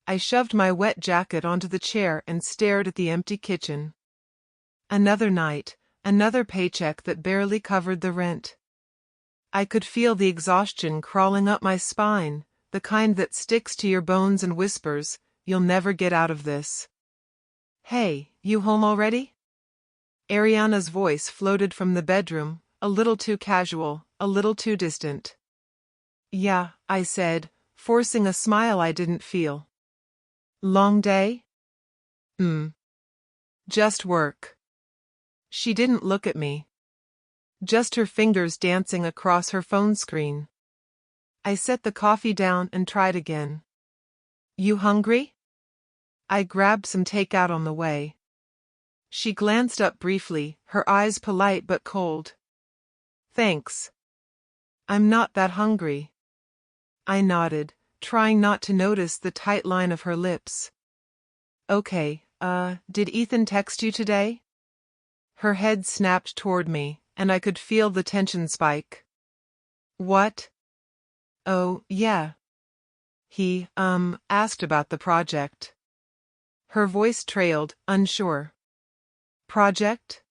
I shoved my wet jacket onto the chair and stared at the empty kitchen. Another night, another paycheck that barely covered the rent. I could feel the exhaustion crawling up my spine, the kind that sticks to your bones and whispers, "You'll never get out of this." "Hey, you home already?" Ariana's voice floated from the bedroom, a little too casual, a little too distant. "Yeah," I said, forcing a smile I didn't feel. "Long day?" Just work." She didn't look at me. Just her fingers dancing across her phone screen. I set the coffee down and tried again. "You hungry?" I grabbed some takeout on the way. She glanced up briefly, her eyes polite but cold. "Thanks. I'm not that hungry." I nodded, trying not to notice the tight line of her lips. "Okay, did Ethan text you today?" Her head snapped toward me, and I could feel the tension spike. "What?" "Oh, yeah. He, asked about the project." Her voice trailed, unsure. "Project?"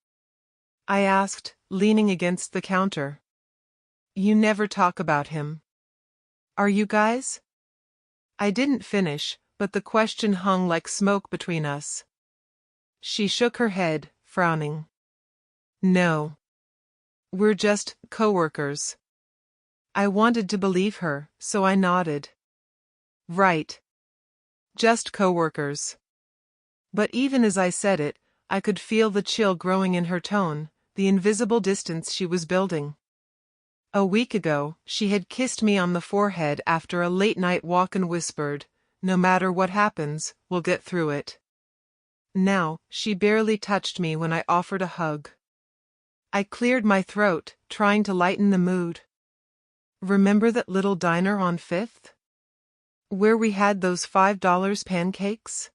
I asked, leaning against the counter. "You never talk about him. Are you guys?" I didn't finish, but the question hung like smoke between us. She shook her head, frowning. "No. We're just coworkers." I wanted to believe her, so I nodded. "Right. Just coworkers." But even as I said it, I could feel the chill growing in her tone, the invisible distance she was building. A week ago, she had kissed me on the forehead after a late-night walk and whispered, "No matter what happens, we'll get through it." Now, she barely touched me when I offered a hug. I cleared my throat, trying to lighten the mood. "Remember that little diner on 5th? Where we had those $5 pancakes?"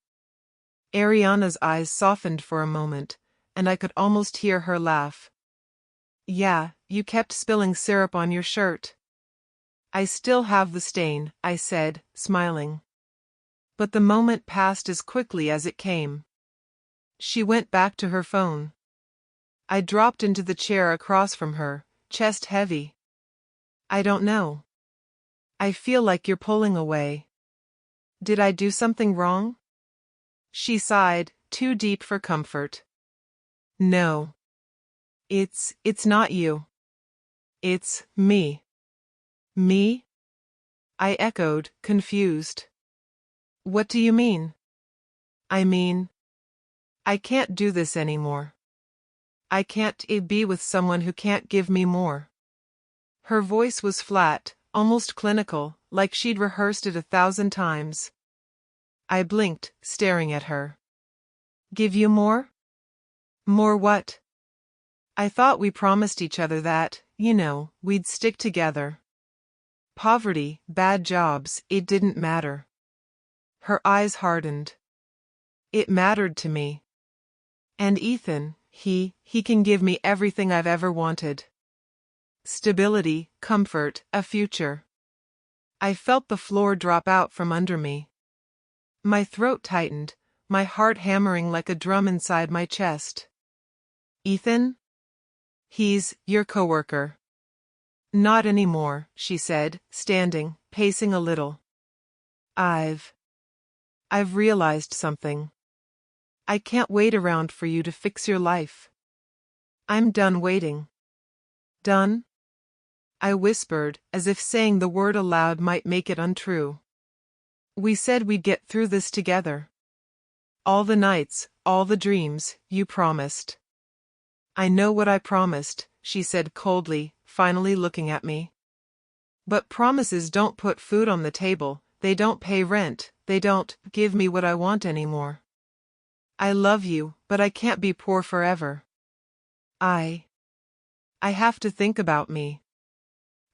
Ariana's eyes softened for a moment, and I could almost hear her laugh. "Yeah, you kept spilling syrup on your shirt." "I still have the stain," I said, smiling. But the moment passed as quickly as it came. She went back to her phone. I dropped into the chair across from her, chest heavy. "I don't know. I feel like you're pulling away. Did I do something wrong?" She sighed, too deep for comfort. "No. It's not you. It's me." "Me?" I echoed, confused. "What do you mean?" I mean, I can't do this anymore. I can't be with someone who can't give me more." Her voice was flat, almost clinical, like she'd rehearsed it 1,000 times. I blinked, staring at her. "Give you more?" "More what?" "I thought we promised each other that, we'd stick together. Poverty, bad jobs, it didn't matter." Her eyes hardened. "It mattered to me. And Ethan, he can give me everything I've ever wanted. Stability, comfort, a future." I felt the floor drop out from under me. My throat tightened, my heart hammering like a drum inside my chest. "Ethan? He's your coworker." "Not anymore," she said, standing, pacing a little. I've realized something. I can't wait around for you to fix your life. I'm done waiting." "Done?" I whispered, as if saying the word aloud might make it untrue. "We said we'd get through this together. All the nights, all the dreams, you promised." "I know what I promised," she said coldly, finally looking at me. "But promises don't put food on the table, they don't pay rent, they don't give me what I want anymore. I love you, but I can't be poor forever. I have to think about me."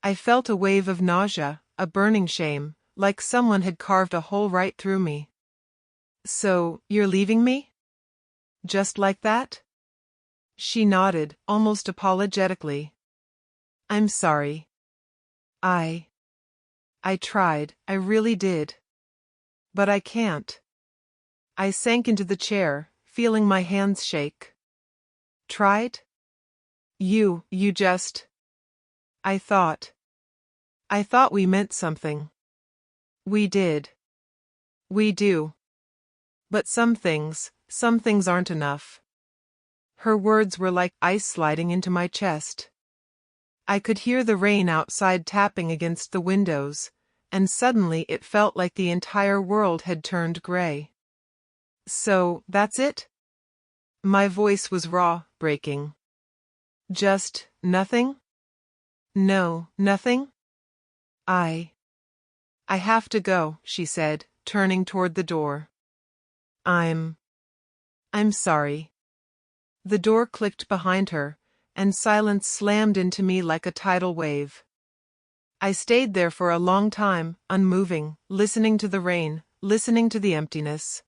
I felt a wave of nausea, a burning shame, like someone had carved a hole right through me. "So, you're leaving me? Just like that?" She nodded, almost apologetically. "I'm sorry. I tried, I really did." But I can't. I sank into the chair, feeling my hands shake. Tried? You just... I thought we meant something. We did. We do. But some things aren't enough. Her words were like ice sliding into my chest. I could hear the rain outside tapping against the windows, and suddenly it felt like the entire world had turned gray. So, that's it? My voice was raw, breaking. Just nothing? No, nothing? I have to go, she said, turning toward the door. I'm sorry. The door clicked behind her, and silence slammed into me like a tidal wave. I stayed there for a long time, unmoving, listening to the rain, listening to the emptiness.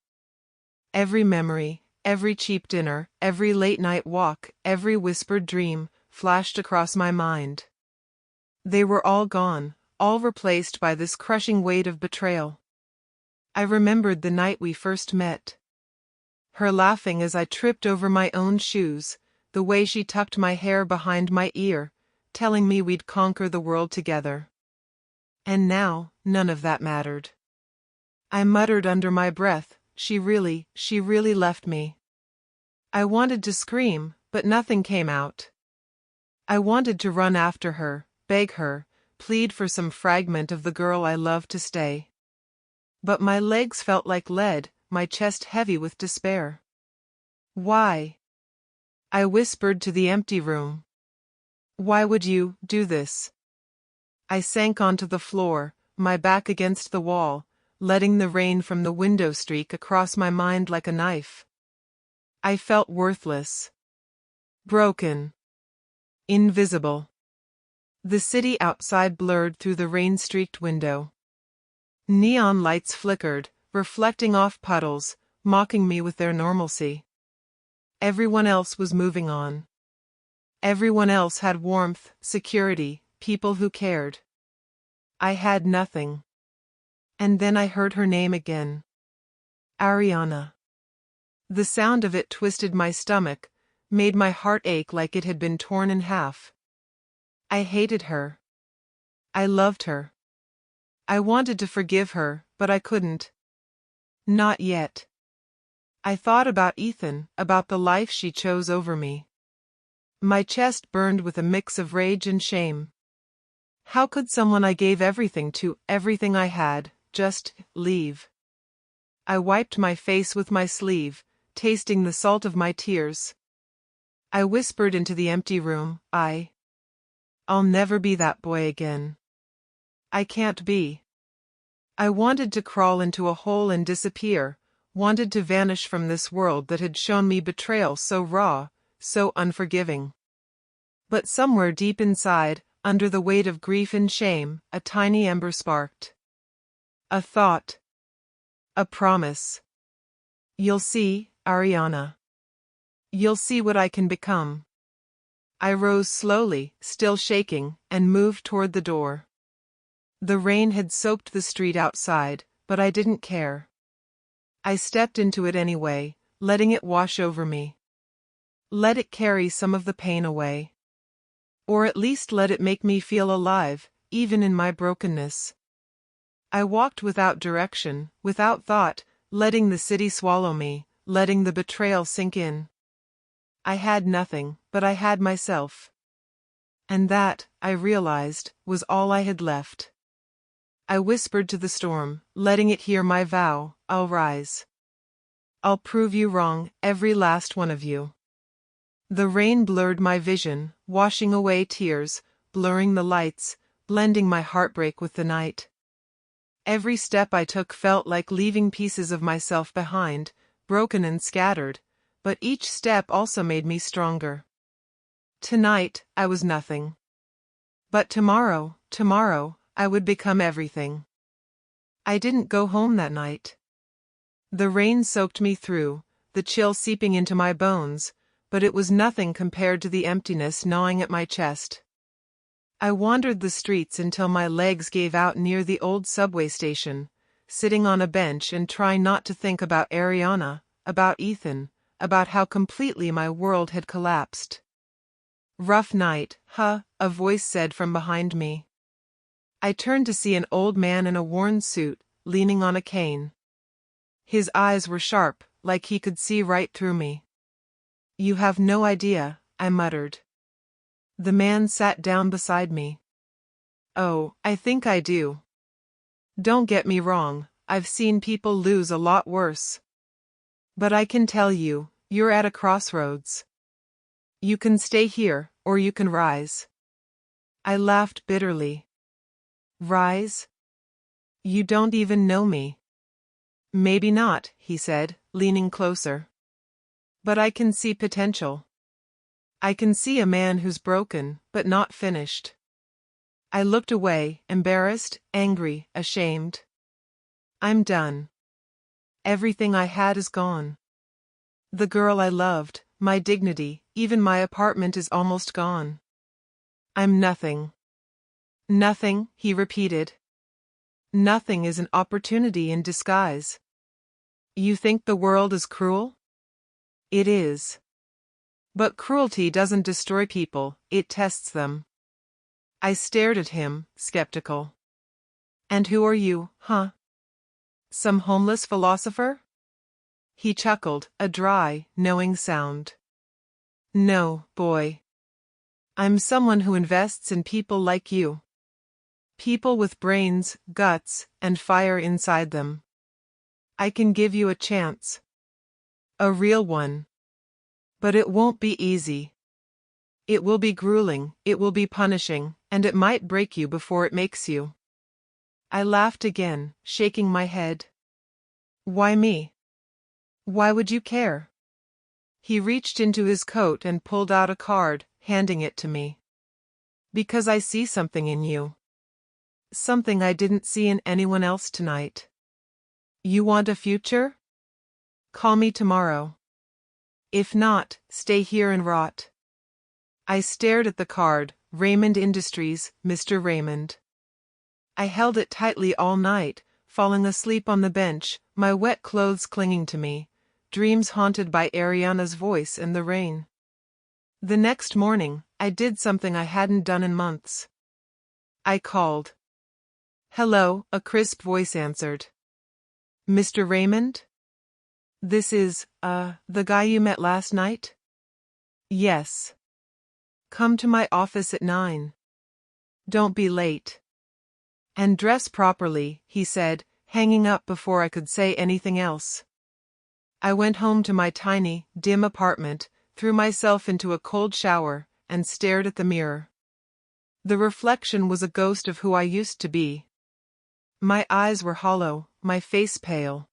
Every memory, every cheap dinner, every late-night walk, every whispered dream, flashed across my mind. They were all gone, all replaced by this crushing weight of betrayal. I remembered the night we first met. Her laughing as I tripped over my own shoes, the way she tucked my hair behind my ear, telling me we'd conquer the world together. And now, none of that mattered. I muttered under my breath, she really left me. I wanted to scream, but nothing came out. I wanted to run after her, beg her, plead for some fragment of the girl I loved to stay. But my legs felt like lead, my chest heavy with despair. Why? I whispered to the empty room. Why would you do this? I sank onto the floor, my back against the wall, letting the rain from the window streak across my mind like a knife. I felt worthless. Broken. Invisible. The city outside blurred through the rain-streaked window. Neon lights flickered, reflecting off puddles, mocking me with their normalcy. Everyone else was moving on. Everyone else had warmth, security, people who cared. I had nothing. And then I heard her name again. Ariana. The sound of it twisted my stomach, made my heart ache like it had been torn in half. I hated her. I loved her. I wanted to forgive her, but I couldn't. Not yet. I thought about Ethan, about the life she chose over me. My chest burned with a mix of rage and shame. How could someone I gave everything to, everything I had, just leave? I wiped my face with my sleeve, tasting the salt of my tears. I whispered into the empty room, I'll never be that boy again. I can't be. I wanted to crawl into a hole and disappear, wanted to vanish from this world that had shown me betrayal so raw, so unforgiving. But somewhere deep inside, under the weight of grief and shame, a tiny ember sparked. A thought. A promise. You'll see, Ariana. You'll see what I can become. I rose slowly, still shaking, and moved toward the door. The rain had soaked the street outside, but I didn't care. I stepped into it anyway, letting it wash over me. Let it carry some of the pain away. Or at least let it make me feel alive, even in my brokenness. I walked without direction, without thought, letting the city swallow me, letting the betrayal sink in. I had nothing, but I had myself. And that, I realized, was all I had left. I whispered to the storm, letting it hear my vow, I'll rise. I'll prove you wrong, every last one of you. The rain blurred my vision, washing away tears, blurring the lights, blending my heartbreak with the night. Every step I took felt like leaving pieces of myself behind, broken and scattered, but each step also made me stronger. Tonight, I was nothing. But tomorrow, I would become everything. I didn't go home that night. The rain soaked me through, the chill seeping into my bones, but it was nothing compared to the emptiness gnawing at my chest. I wandered the streets until my legs gave out near the old subway station, sitting on a bench and trying not to think about Ariana, about Ethan, about how completely my world had collapsed. "Rough night, huh?" a voice said from behind me. I turned to see an old man in a worn suit, leaning on a cane. His eyes were sharp, like he could see right through me. "You have no idea," I muttered. The man sat down beside me. "Oh, I think I do. Don't get me wrong, I've seen people lose a lot worse. But I can tell you, you're at a crossroads. You can stay here, or you can rise." I laughed bitterly. "Rise? You don't even know me." "Maybe not," he said, leaning closer. "But I can see potential. I can see a man who's broken, but not finished." I looked away, embarrassed, angry, ashamed. "I'm done. Everything I had is gone. The girl I loved, my dignity, even my apartment is almost gone. I'm nothing." "Nothing," he repeated. "Nothing is an opportunity in disguise. You think the world is cruel? It is. But cruelty doesn't destroy people, it tests them." I stared at him, skeptical. "And who are you, huh? Some homeless philosopher?" He chuckled, a dry, knowing sound. "No, boy. I'm someone who invests in people like you. People with brains, guts, and fire inside them. I can give you a chance. A real one. But it won't be easy. It will be grueling, it will be punishing, and it might break you before it makes you." I laughed again, shaking my head. "Why me? Why would you care?" He reached into his coat and pulled out a card, handing it to me. "Because I see something in you. Something I didn't see in anyone else tonight. You want a future? Call me tomorrow. If not, stay here and rot." I stared at the card, Raymond Industries, Mr. Raymond. I held it tightly all night, falling asleep on the bench, my wet clothes clinging to me, dreams haunted by Ariana's voice and the rain. The next morning, I did something I hadn't done in months. I called. "Hello," a crisp voice answered. "Mr. Raymond? This is, the guy you met last night?" "Yes. Come to my office at 9. Don't be late. And dress properly," he said, hanging up before I could say anything else. I went home to my tiny, dim apartment, threw myself into a cold shower, and stared at the mirror. The reflection was a ghost of who I used to be. My eyes were hollow, my face pale.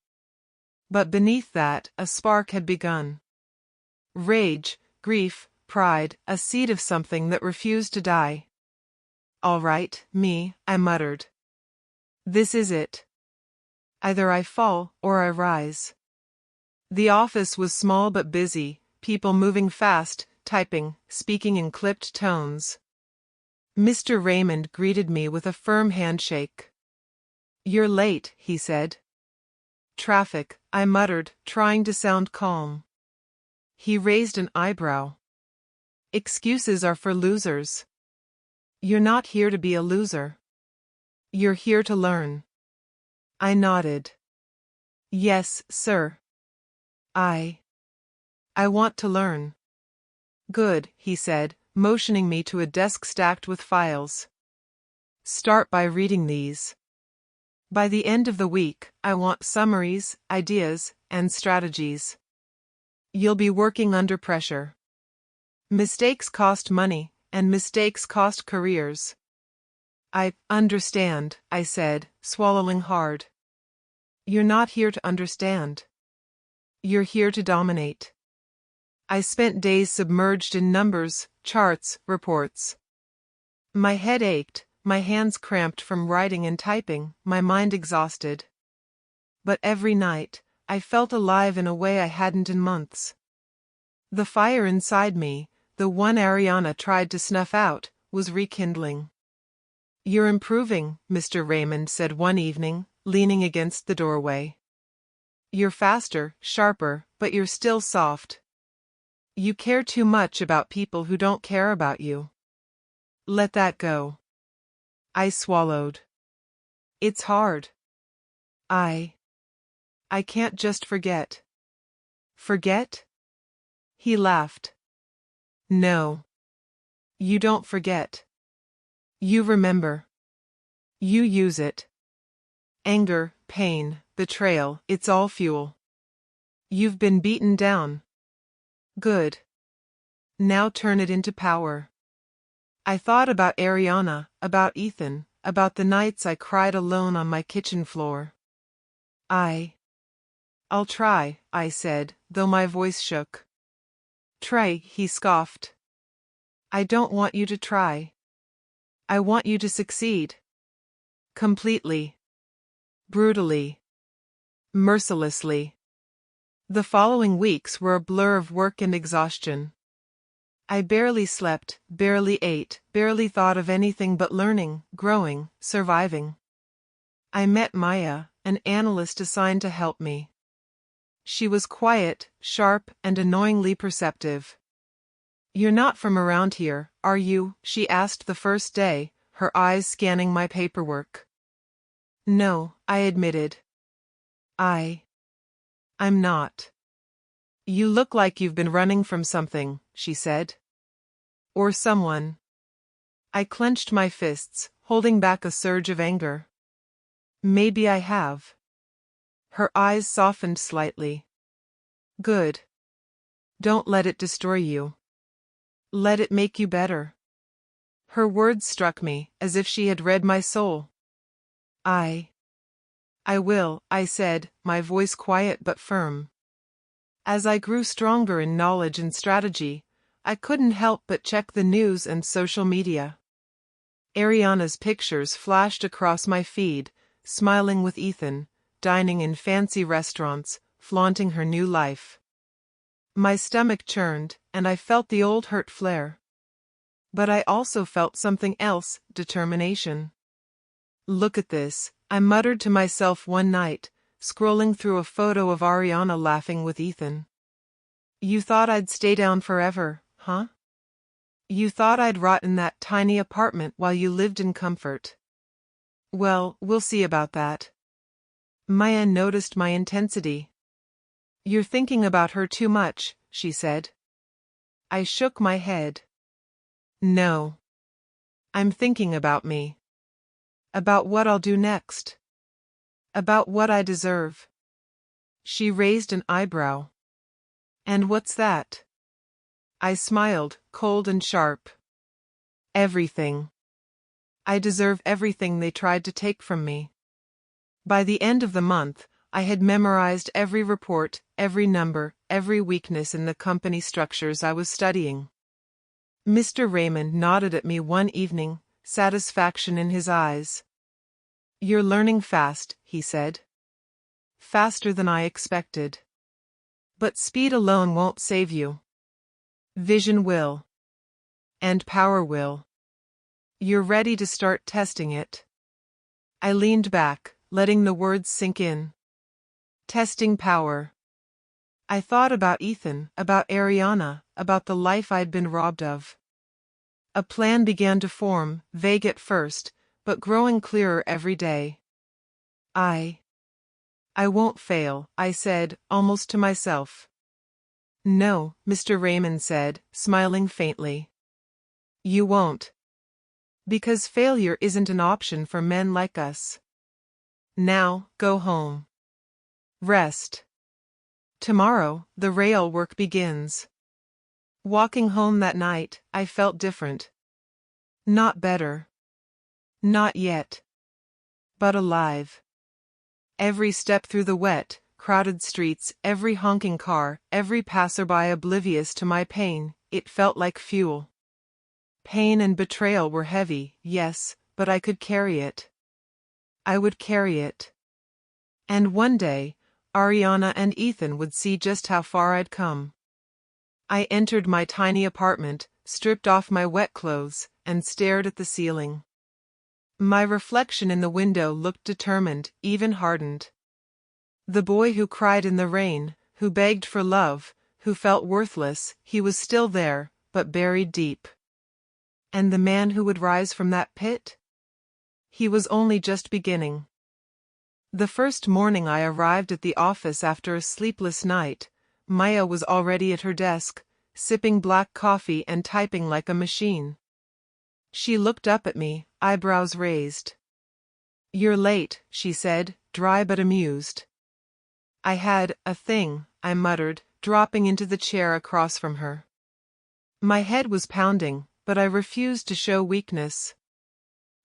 But beneath that, a spark had begun. Rage, grief, pride, a seed of something that refused to die. "All right, me," I muttered. "This is it. Either I fall, or I rise." The office was small but busy, people moving fast, typing, speaking in clipped tones. Mr. Raymond greeted me with a firm handshake. "You're late," he said. "Traffic," I muttered, trying to sound calm. He raised an eyebrow. "Excuses are for losers. You're not here to be a loser. You're here to learn." I nodded. "Yes, sir. I want to learn." "Good," he said, motioning me to a desk stacked with files. "Start by reading these. By the end of the week, I want summaries, ideas, and strategies. You'll be working under pressure. Mistakes cost money, and mistakes cost careers." "I understand," I said, swallowing hard. "You're not here to understand. You're here to dominate." I spent days submerged in numbers, charts, reports. My head ached, my hands cramped from writing and typing, my mind exhausted. But every night, I felt alive in a way I hadn't in months. The fire inside me, the one Ariana tried to snuff out, was rekindling. "You're improving," Mr. Raymond said one evening, leaning against the doorway. You're faster, sharper, but you're still soft. You care too much about people who don't care about you. Let that go. I swallowed. It's hard. I can't just forget. Forget? He laughed. No. You don't forget. You remember. You use it. Anger, pain, betrayal, it's all fuel. You've been beaten down. Good. Now turn it into power. I thought about Ariana, about Ethan, about the nights I cried alone on my kitchen floor. I'll try, I said, though my voice shook. Try, he scoffed. I don't want you to try. I want you to succeed. Completely. Brutally. Mercilessly. The following weeks were a blur of work and exhaustion. I barely slept, barely ate, barely thought of anything but learning, growing, surviving. I met Maya, an analyst assigned to help me. She was quiet, sharp, and annoyingly perceptive. You're not from around here, are you? She asked the first day, her eyes scanning my paperwork. No, I admitted. I'm not. You look like you've been running from something, she said. Or someone. I clenched my fists, holding back a surge of anger. Maybe I have. Her eyes softened slightly. Good. Don't let it destroy you. Let it make you better. Her words struck me, as if she had read my soul. I will, I said, my voice quiet but firm. As I grew stronger in knowledge and strategy, I couldn't help but check the news and social media. Ariana's pictures flashed across my feed, smiling with Ethan, dining in fancy restaurants, flaunting her new life. My stomach churned, and I felt the old hurt flare. But I also felt something else, determination. Look at this, I muttered to myself one night, scrolling through a photo of Ariana laughing with Ethan. You thought I'd stay down forever, huh? You thought I'd rot in that tiny apartment while you lived in comfort. Well, we'll see about that. Maya noticed my intensity. You're thinking about her too much, she said. I shook my head. No. I'm thinking about me. About what I'll do next. About what I deserve. She raised an eyebrow. And what's that? I smiled, cold and sharp. Everything. I deserve everything they tried to take from me. By the end of the month, I had memorized every report, every number, every weakness in the company structures I was studying. Mr. Raymond nodded at me one evening, satisfaction in his eyes. You're learning fast, he said. Faster than I expected. But speed alone won't save you. Vision will. And power will. You're ready to start testing it. I leaned back, letting the words sink in. Testing power. I thought about Ethan, about Ariana, about the life I'd been robbed of. A plan began to form, vague at first, but growing clearer every day. I won't fail, I said, almost to myself. No, Mr. Raymond said, smiling faintly. You won't. Because failure isn't an option for men like us. Now, go home. Rest. Tomorrow, the rail work begins. Walking home that night, I felt different. Not better. Not yet. But alive. Every step through the wet, crowded streets, every honking car, every passerby oblivious to my pain, it felt like fuel. Pain and betrayal were heavy, yes, but I could carry it. I would carry it. And one day, Ariana and Ethan would see just how far I'd come. I entered my tiny apartment, stripped off my wet clothes, and stared at the ceiling. My reflection in the window looked determined, even hardened. The boy who cried in the rain, who begged for love, who felt worthless, he was still there, but buried deep. And the man who would rise from that pit? He was only just beginning. The first morning I arrived at the office after a sleepless night, Maya was already at her desk, sipping black coffee and typing like a machine. She looked up at me, eyebrows raised. "You're late," she said, dry but amused. "I had a thing," I muttered, dropping into the chair across from her. My head was pounding, but I refused to show weakness.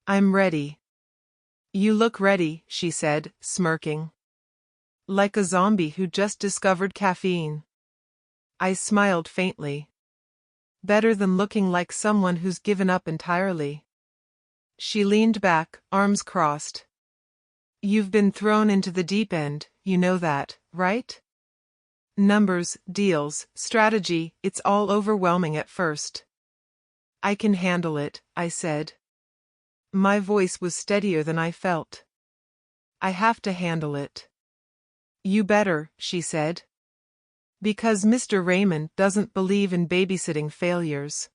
"I'm ready." "You look ready," she said, smirking. "Like a zombie who just discovered caffeine." I smiled faintly. "Better than looking like someone who's given up entirely." She leaned back, arms crossed. "You've been thrown into the deep end, you know that, right? Numbers, deals, strategy, it's all overwhelming at first." "I can handle it," I said. My voice was steadier than I felt. "I have to handle it." "You better," she said. "Because Mr. Raymond doesn't believe in babysitting failures."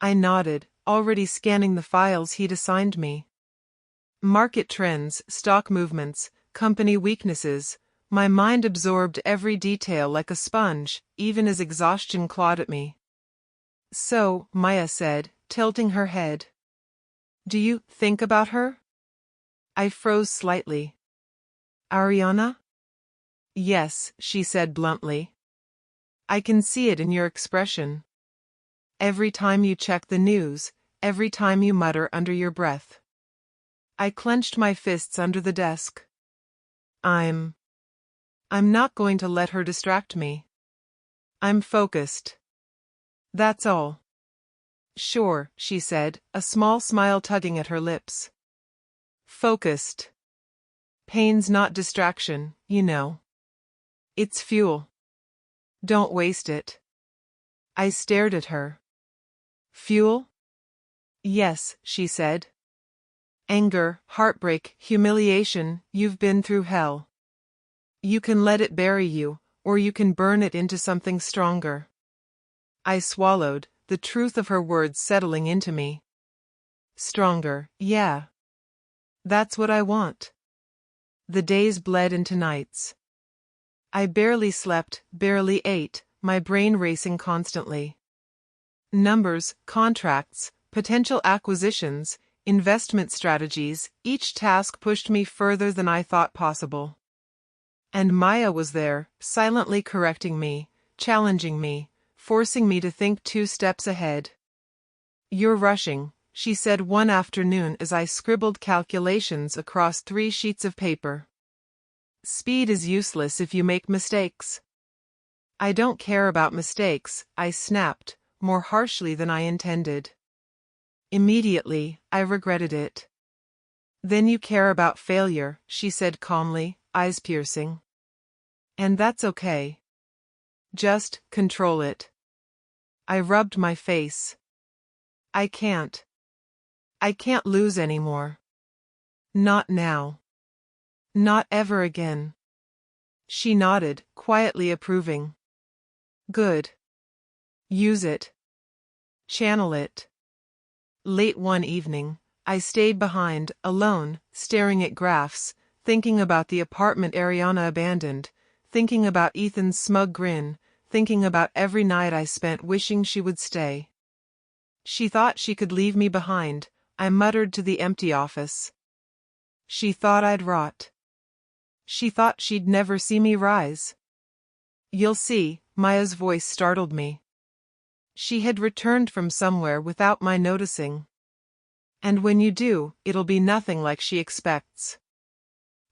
I nodded, already scanning the files he'd assigned me. Market trends, stock movements, company weaknesses, my mind absorbed every detail like a sponge, even as exhaustion clawed at me. "So," Maya said, tilting her head. "Do you think about her?" I froze slightly. "Ariana?" "Yes," she said bluntly. "I can see it in your expression. Every time you check the news, every time you mutter under your breath." I clenched my fists under the desk. I'm not going to let her distract me. I'm focused. That's all." "Sure," she said, a small smile tugging at her lips. "Focused. Pain's not distraction, you know. It's fuel. Don't waste it." I stared at her. "Fuel?" "Yes," she said. "Anger, heartbreak, humiliation, you've been through hell. You can let it bury you, or you can burn it into something stronger." I swallowed, the truth of her words settling into me. Stronger, yeah. That's what I want. The days bled into nights. I barely slept, barely ate, my brain racing constantly. Numbers, contracts, potential acquisitions, investment strategies, each task pushed me further than I thought possible. And Maya was there, silently correcting me, challenging me, forcing me to think 2 steps ahead. "You're rushing," she said one afternoon as I scribbled calculations across 3 sheets of paper. "Speed is useless if you make mistakes." "I don't care about mistakes," I snapped, more harshly than I intended. Immediately, I regretted it. "Then you care about failure," she said calmly, eyes piercing. "And that's okay. Just control it." I rubbed my face. I can't lose anymore. Not now. Not ever again." She nodded, quietly approving. "Good. Use it. Channel it." Late one evening, I stayed behind, alone, staring at graphs, thinking about the apartment Ariana abandoned, thinking about Ethan's smug grin, thinking about every night I spent wishing she would stay. She thought she could leave me behind, I muttered to the empty office. She thought I'd rot. She thought she'd never see me rise. "You'll see," Maya's voice startled me. She had returned from somewhere without my noticing. "And when you do, it'll be nothing like she expects."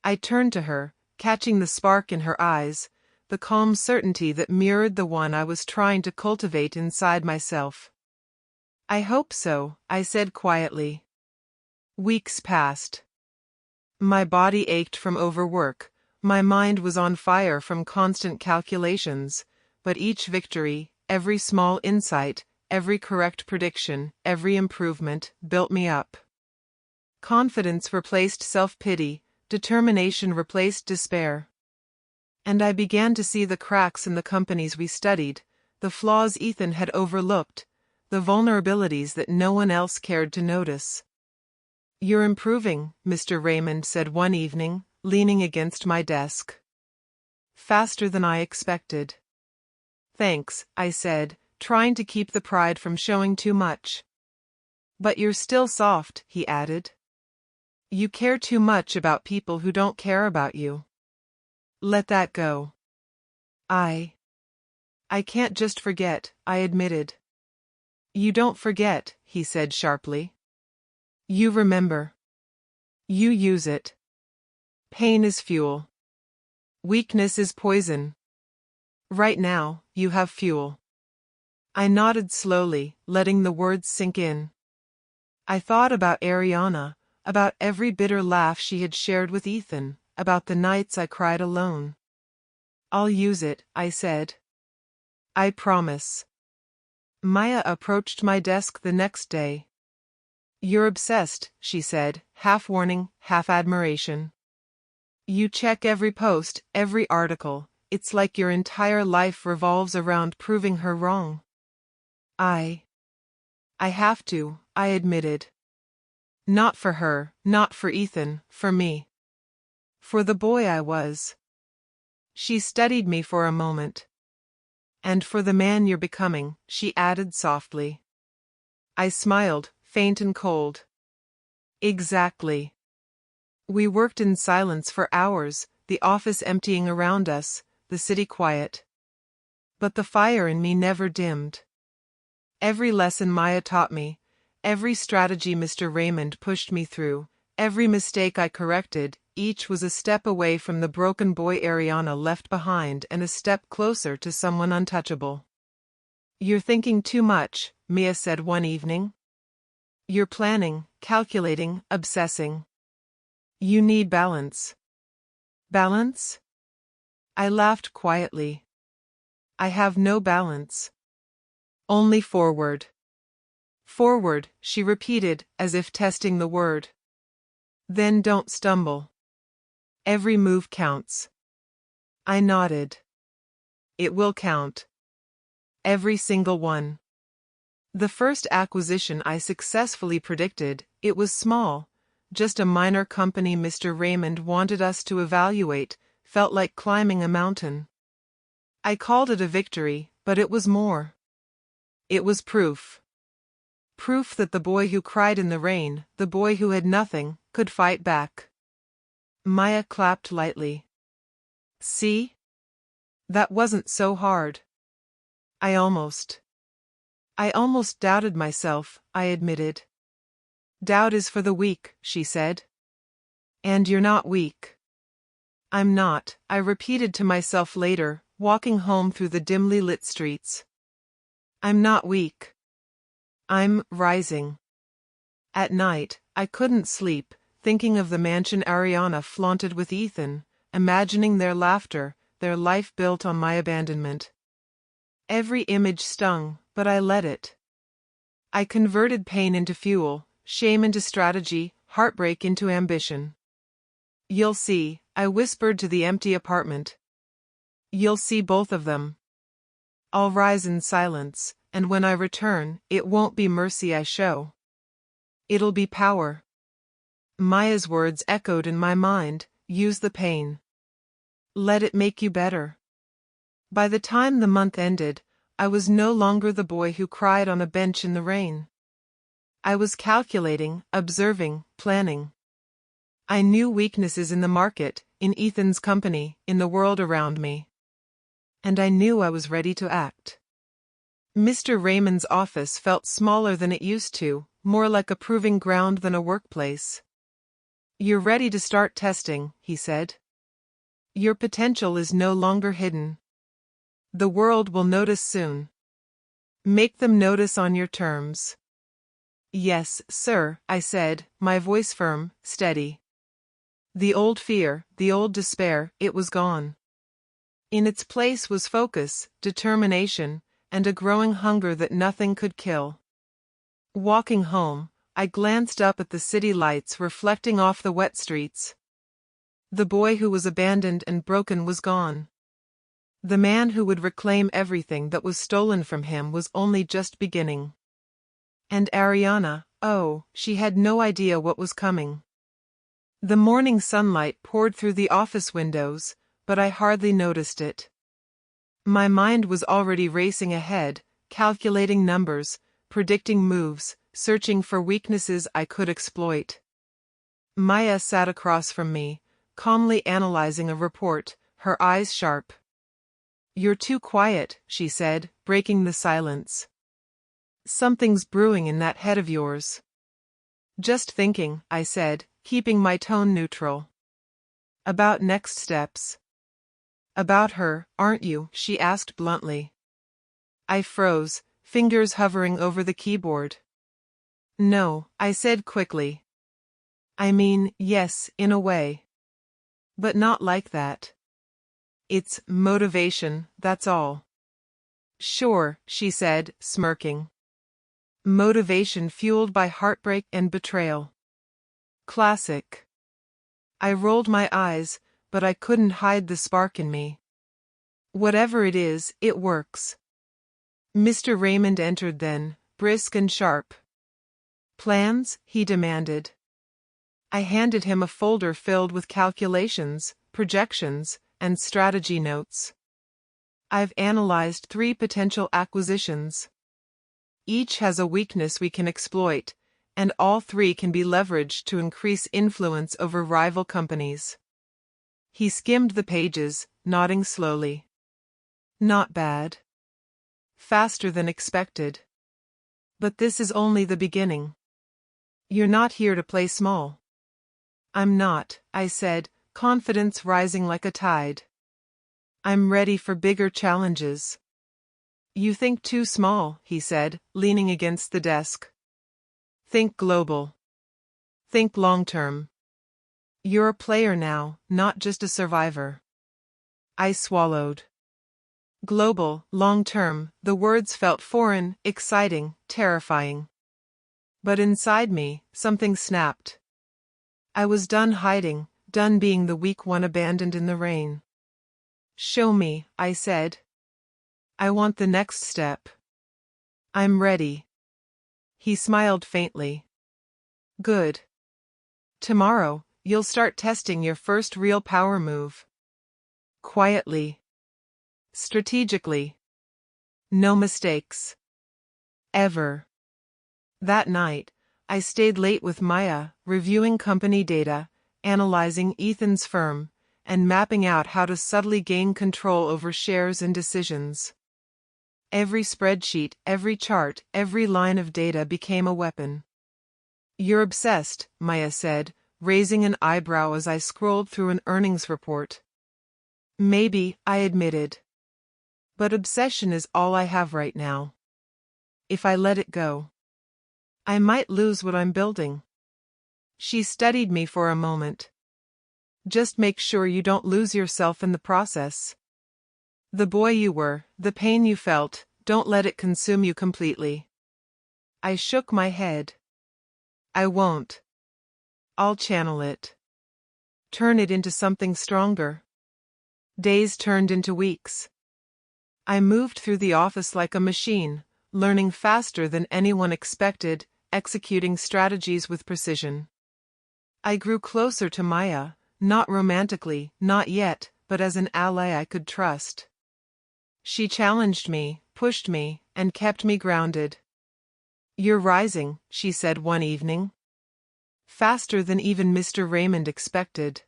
I turned to her, catching the spark in her eyes, the calm certainty that mirrored the one I was trying to cultivate inside myself. "I hope so," I said quietly. Weeks passed. My body ached from overwork, my mind was on fire from constant calculations, but each victory, every small insight, every correct prediction, every improvement, built me up. Confidence replaced self-pity, determination replaced despair. And I began to see the cracks in the companies we studied, the flaws Ethan had overlooked, the vulnerabilities that no one else cared to notice. "You're improving," Mr. Raymond said one evening, leaning against my desk. "Faster than I expected." "Thanks," I said, trying to keep the pride from showing too much. "But you're still soft," he added. "You care too much about people who don't care about you. Let that go." I can't just forget," I admitted. "You don't forget," he said sharply. "You remember. You use it. Pain is fuel. Weakness is poison. Right now, you have fuel." I nodded slowly, letting the words sink in. I thought about Ariana, about every bitter laugh she had shared with Ethan, about the nights I cried alone. "I'll use it," I said. "I promise." Maya approached my desk the next day. "You're obsessed," she said, half warning, half admiration. "You check every post, every article. It's like your entire life revolves around proving her wrong." I have to," I admitted. "Not for her, not for Ethan, for me. For the boy I was." She studied me for a moment. "And for the man you're becoming," she added softly. I smiled, faint and cold. "Exactly." We worked in silence for hours, the office emptying around us, the city quiet. But the fire in me never dimmed. Every lesson Maya taught me, every strategy Mr. Raymond pushed me through, every mistake I corrected, each was a step away from the broken boy Ariana left behind and a step closer to someone untouchable. "You're thinking too much," Mia said one evening. "You're planning, calculating, obsessing. You need balance." "Balance?" I laughed quietly. "I have no balance. Only forward." "Forward," she repeated, as if testing the word. "Then don't stumble. Every move counts." I nodded. "It will count. Every single one." The first acquisition I successfully predicted, it was small, just a minor company Mr. Raymond wanted us to evaluate, felt like climbing a mountain. I called it a victory, but it was more. It was proof. Proof that the boy who cried in the rain, the boy who had nothing, could fight back. Maya clapped lightly. "See? That wasn't so hard." I almost doubted myself," I admitted. "Doubt is for the weak," she said. "And you're not weak." "I'm not," I repeated to myself later, walking home through the dimly lit streets. "I'm not weak. I'm rising." At night, I couldn't sleep, thinking of the mansion Ariana flaunted with Ethan, imagining their laughter, their life built on my abandonment. Every image stung, but I let it. I converted pain into fuel, shame into strategy, heartbreak into ambition. "You'll see," I whispered to the empty apartment. "You'll see both of them. I'll rise in silence, and when I return, it won't be mercy I show. It'll be power." Maya's words echoed in my mind, "Use the pain. Let it make you better." By the time the month ended, I was no longer the boy who cried on a bench in the rain. I was calculating, observing, planning. I knew weaknesses in the market, in Ethan's company, in the world around me. And I knew I was ready to act. Mr. Raymond's office felt smaller than it used to, more like a proving ground than a workplace. "You're ready to start testing," he said. "Your potential is no longer hidden. The world will notice soon. Make them notice on your terms." "Yes, sir," I said, my voice firm, steady. The old fear, the old despair, it was gone. In its place was focus, determination, and a growing hunger that nothing could kill. Walking home, I glanced up at the city lights reflecting off the wet streets. The boy who was abandoned and broken was gone. The man who would reclaim everything that was stolen from him was only just beginning. And Ariana, oh, she had no idea what was coming. The morning sunlight poured through the office windows, but I hardly noticed it. My mind was already racing ahead, calculating numbers, predicting moves, searching for weaknesses I could exploit. Maya sat across from me, calmly analyzing a report, her eyes sharp. "You're too quiet," she said, breaking the silence. "Something's brewing in that head of yours." "Just thinking," I said, keeping my tone neutral. "About next steps." "About her, aren't you?" she asked bluntly. I froze, fingers hovering over the keyboard. "No," I said quickly. "I mean, yes, in a way. But not like that. It's motivation, that's all." "Sure," she said, smirking. "Motivation fueled by heartbreak and betrayal. Classic." I rolled my eyes, but I couldn't hide the spark in me. "Whatever it is, it works." Mr. Raymond entered then, brisk and sharp. "Plans?" he demanded. I handed him a folder filled with calculations, projections, and strategy notes. "I've analyzed 3 potential acquisitions. Each has a weakness we can exploit, and all 3 can be leveraged to increase influence over rival companies." He skimmed the pages, nodding slowly. "Not bad. Faster than expected. But this is only the beginning. You're not here to play small." "I'm not," I said, confidence rising like a tide. "I'm ready for bigger challenges." "You think too small," he said, leaning against the desk. "Think global. Think long-term. You're a player now, not just a survivor." I swallowed. Global, long-term, the words felt foreign, exciting, terrifying. But inside me, something snapped. I was done hiding, done being the weak one abandoned in the rain. "Show me," I said. "I want the next step." "I'm ready." He smiled faintly. "Good. Tomorrow, you'll start testing your first real power move. Quietly. Strategically. No mistakes. Ever." That night, I stayed late with Maya, reviewing company data, analyzing Ethan's firm, and mapping out how to subtly gain control over shares and decisions. Every spreadsheet, every chart, every line of data became a weapon. "You're obsessed," Maya said, raising an eyebrow as I scrolled through an earnings report. "Maybe," I admitted. "But obsession is all I have right now. If I let it go, I might lose what I'm building." She studied me for a moment. "Just make sure you don't lose yourself in the process. The boy you were, the pain you felt, don't let it consume you completely." I shook my head. "I won't. I'll channel it. Turn it into something stronger." Days turned into weeks. I moved through the office like a machine, learning faster than anyone expected, executing strategies with precision. I grew closer to Maya, not romantically, not yet, but as an ally I could trust. She challenged me, pushed me, and kept me grounded. "You're rising," she said one evening. "Faster than even Mr. Raymond expected.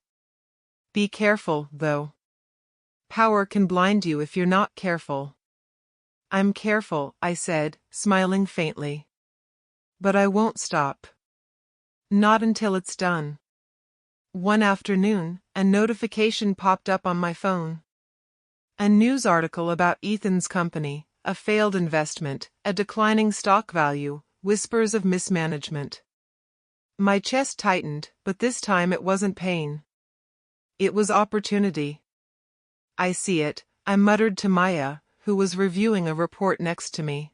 Be careful, though. Power can blind you if you're not careful." "I'm careful," I said, smiling faintly. "But I won't stop. Not until it's done." One afternoon, a notification popped up on my phone. A news article about Ethan's company, a failed investment, a declining stock value, whispers of mismanagement. My chest tightened, but this time it wasn't pain. It was opportunity. "I see it," I muttered to Maya, who was reviewing a report next to me.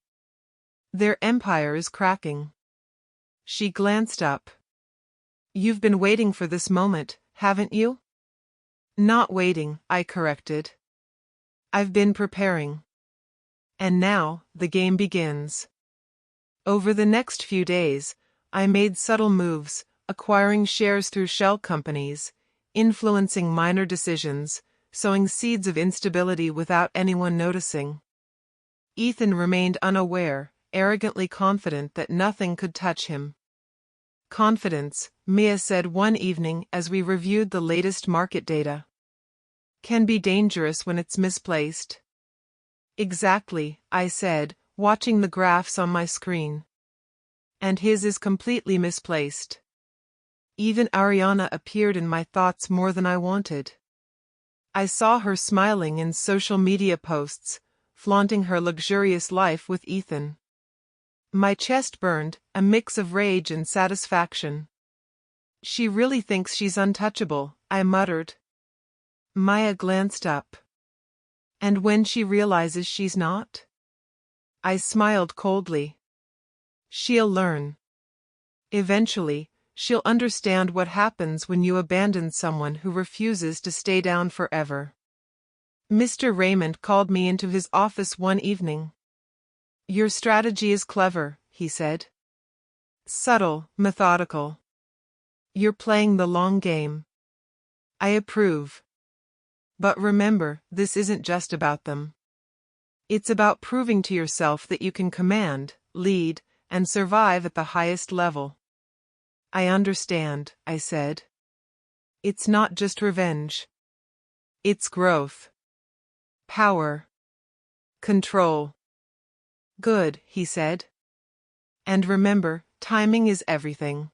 "Their empire is cracking." She glanced up. You've been waiting for this moment, haven't you? Not waiting, I corrected. I've been preparing. And now, the game begins. Over the next few days, I made subtle moves, acquiring shares through shell companies, influencing minor decisions, sowing seeds of instability without anyone noticing. Ethan remained unaware, arrogantly confident that nothing could touch him. Confidence, Mia said one evening as we reviewed the latest market data, can be dangerous when it's misplaced. Exactly, I said, watching the graphs on my screen. And his is completely misplaced. Even Ariana appeared in my thoughts more than I wanted. I saw her smiling in social media posts, flaunting her luxurious life with Ethan. My chest burned, a mix of rage and satisfaction. She really thinks she's untouchable, I muttered. Maya glanced up. And when she realizes she's not? I smiled coldly. She'll learn. Eventually, she'll understand what happens when you abandon someone who refuses to stay down forever. Mr. Raymond called me into his office one evening. Your strategy is clever, he said. Subtle, methodical. You're playing the long game. I approve. But remember, this isn't just about them. It's about proving to yourself that you can command, lead, and survive at the highest level. I understand, I said. It's not just revenge. It's growth. Power. Control. Good, he said. And remember, timing is everything.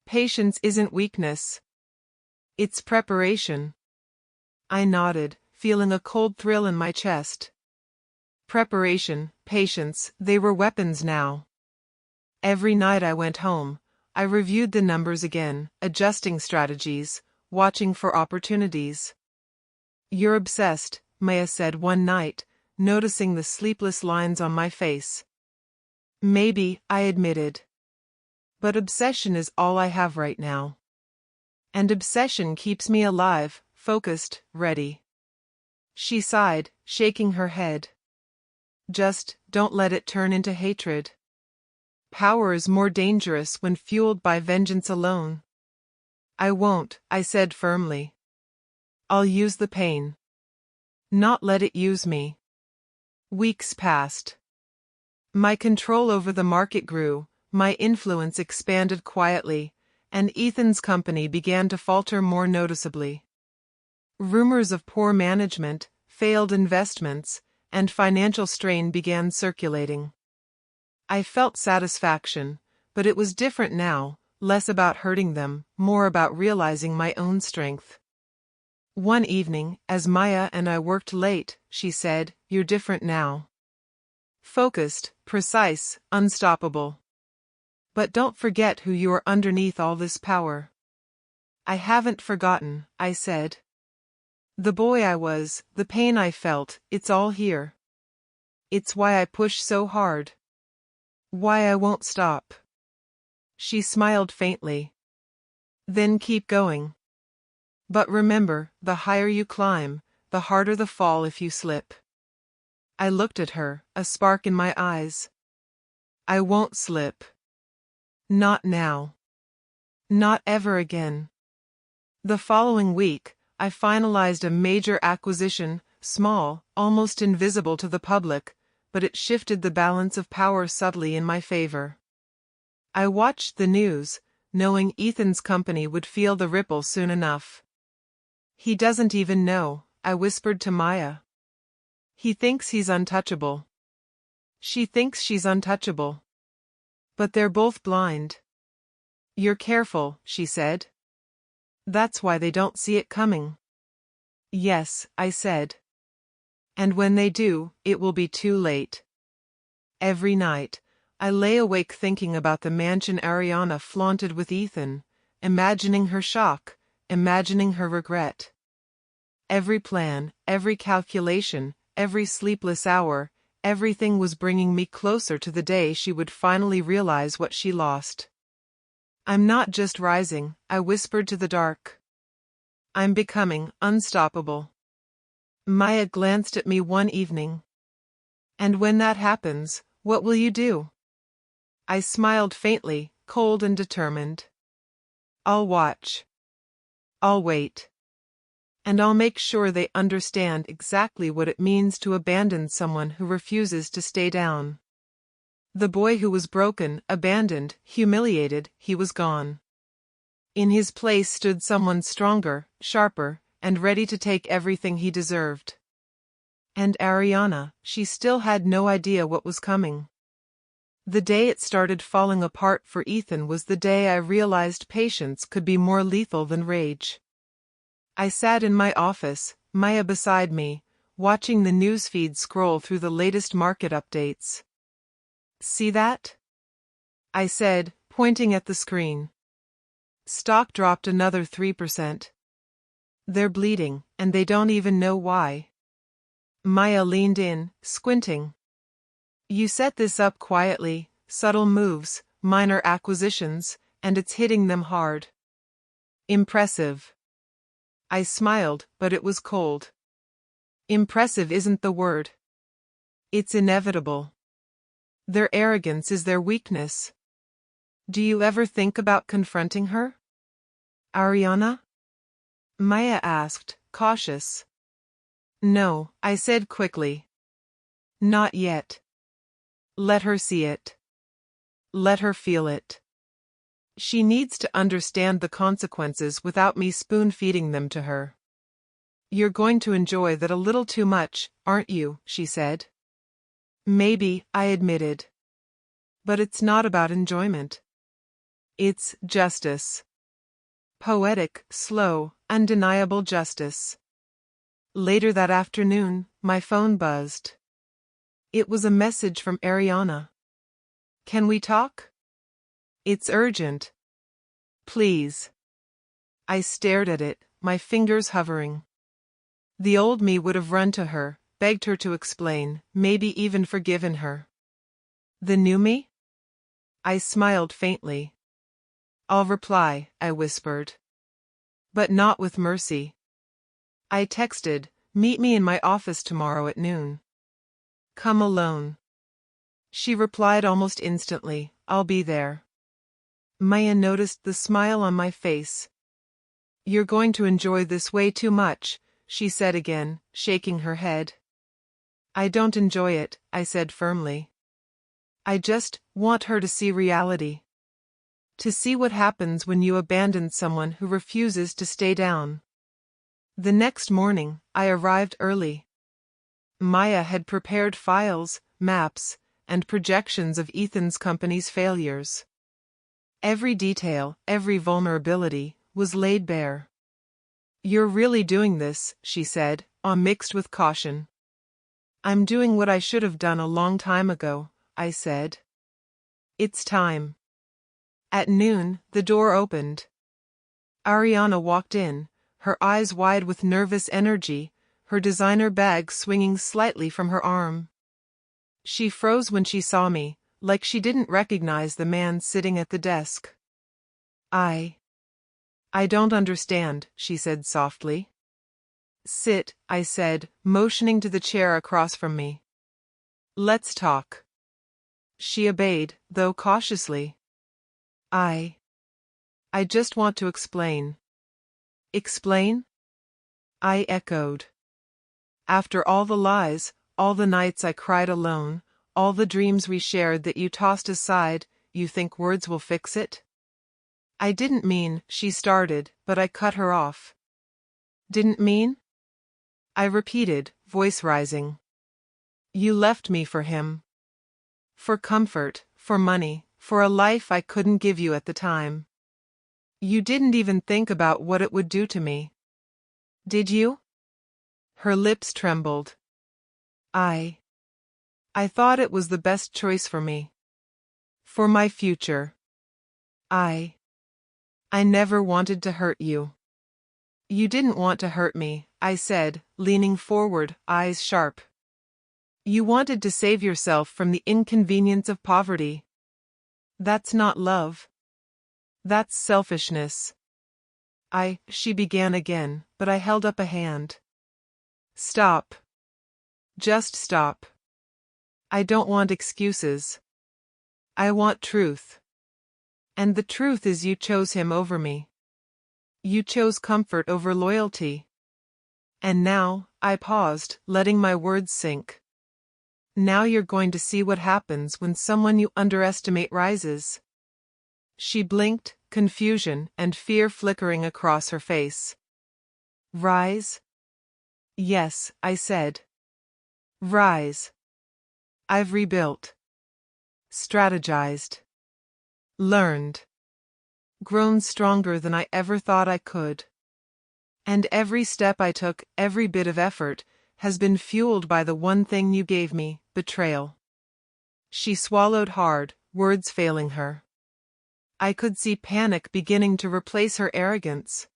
Patience isn't weakness. It's preparation. I nodded, feeling a cold thrill in my chest. Preparation, patience, they were weapons now. Every night I went home, I reviewed the numbers again, adjusting strategies, watching for opportunities. You're obsessed, Maya said one night, noticing the sleepless lines on my face. Maybe, I admitted. But obsession is all I have right now. And obsession keeps me alive, focused, ready. She sighed, shaking her head. Just, don't let it turn into hatred. Power is more dangerous when fueled by vengeance alone. I won't, I said firmly. I'll use the pain. Not let it use me. Weeks passed. My control over the market grew, my influence expanded quietly, and Ethan's company began to falter more noticeably. Rumors of poor management, failed investments, and financial strain began circulating. I felt satisfaction, but it was different now, less about hurting them, more about realizing my own strength. One evening, as Maya and I worked late, she said, "You're different now. Focused, precise, unstoppable. But don't forget who you are underneath all this power." I haven't forgotten, I said. The boy I was, the pain I felt, it's all here. It's why I push so hard. Why I won't stop. She smiled faintly. Then keep going. But remember, the higher you climb, the harder the fall if you slip. I looked at her, a spark in my eyes. I won't slip. Not now. Not ever again. The following week, I finalized a major acquisition, small, almost invisible to the public, but it shifted the balance of power subtly in my favor. I watched the news, knowing Ethan's company would feel the ripple soon enough. He doesn't even know, I whispered to Maya. He thinks he's untouchable. She thinks she's untouchable. But they're both blind. You're careful, she said. That's why they don't see it coming. Yes, I said. And when they do, it will be too late. Every night, I lay awake thinking about the mansion Ariana flaunted with Ethan, imagining her shock, imagining her regret. Every plan, every calculation, every sleepless hour, everything was bringing me closer to the day she would finally realize what she lost. I'm not just rising, I whispered to the dark. I'm becoming unstoppable. Maya glanced at me one evening. And when that happens, what will you do? I smiled faintly, cold and determined. I'll watch. I'll wait. And I'll make sure they understand exactly what it means to abandon someone who refuses to stay down. The boy who was broken, abandoned, humiliated, he was gone. In his place stood someone stronger, sharper, and ready to take everything he deserved. And Ariana, she still had no idea what was coming. The day it started falling apart for Ethan was the day I realized patience could be more lethal than rage. I sat in my office, Maya beside me, watching the newsfeed scroll through the latest market updates. See that? I said, pointing at the screen. Stock dropped another 3%. They're bleeding, and they don't even know why. Maya leaned in, squinting. You set this up quietly, subtle moves, minor acquisitions, and it's hitting them hard. Impressive. I smiled, but it was cold. Impressive isn't the word. It's inevitable. Their arrogance is their weakness. Do you ever think about confronting her? Ariana? Maya asked, cautious. No, I said quickly. Not yet. Let her see it. Let her feel it. She needs to understand the consequences without me spoon-feeding them to her. You're going to enjoy that a little too much, aren't you? She said. Maybe, I admitted. But it's not about enjoyment. It's justice. Poetic, slow, undeniable justice. Later that afternoon, my phone buzzed. It was a message from Ariana. Can we talk? It's urgent. Please. I stared at it, my fingers hovering. The old me would have run to her, begged her to explain, maybe even forgiven her. The new me? I smiled faintly. I'll reply, I whispered. But not with mercy. I texted, meet me in my office tomorrow at noon. Come alone. She replied almost instantly, I'll be there. Maya noticed the smile on my face. You're going to enjoy this way too much, she said again, shaking her head. I don't enjoy it, I said firmly. I just want her to see reality. To see what happens when you abandon someone who refuses to stay down. The next morning, I arrived early. Maya had prepared files, maps, and projections of Ethan's company's failures. Every detail, every vulnerability, was laid bare. You're really doing this, she said, mixed with caution. I'm doing what I should have done a long time ago, I said. It's time. At noon, the door opened. Ariana walked in, her eyes wide with nervous energy, her designer bag swinging slightly from her arm. She froze when she saw me, like she didn't recognize the man sitting at the desk. I don't understand, she said softly. Sit, I said, motioning to the chair across from me. Let's talk. She obeyed, though cautiously. I just want to explain. Explain? I echoed. After all the lies, all the nights I cried alone, all the dreams we shared that you tossed aside, you think words will fix it? I didn't mean, she started, but I cut her off. Didn't mean? I repeated, voice rising. You left me for him. For comfort, for money, for a life I couldn't give you at the time. You didn't even think about what it would do to me. Did you? Her lips trembled. I thought it was the best choice for me. For my future. I never wanted to hurt you. You didn't want to hurt me, I said, leaning forward, eyes sharp. You wanted to save yourself from the inconvenience of poverty. That's not love. That's selfishness. She began again, but I held up a hand. Stop. Just stop. I don't want excuses. I want truth. And the truth is you chose him over me. You chose comfort over loyalty. And now, I paused, letting my words sink. Now you're going to see what happens when someone you underestimate rises. She blinked, confusion and fear flickering across her face. Rise? Yes, I said. Rise. I've rebuilt. Strategized. Learned. Grown stronger than I ever thought I could. And every step I took, every bit of effort, has been fueled by the one thing you gave me, betrayal. She swallowed hard, words failing her. I could see panic beginning to replace her arrogance.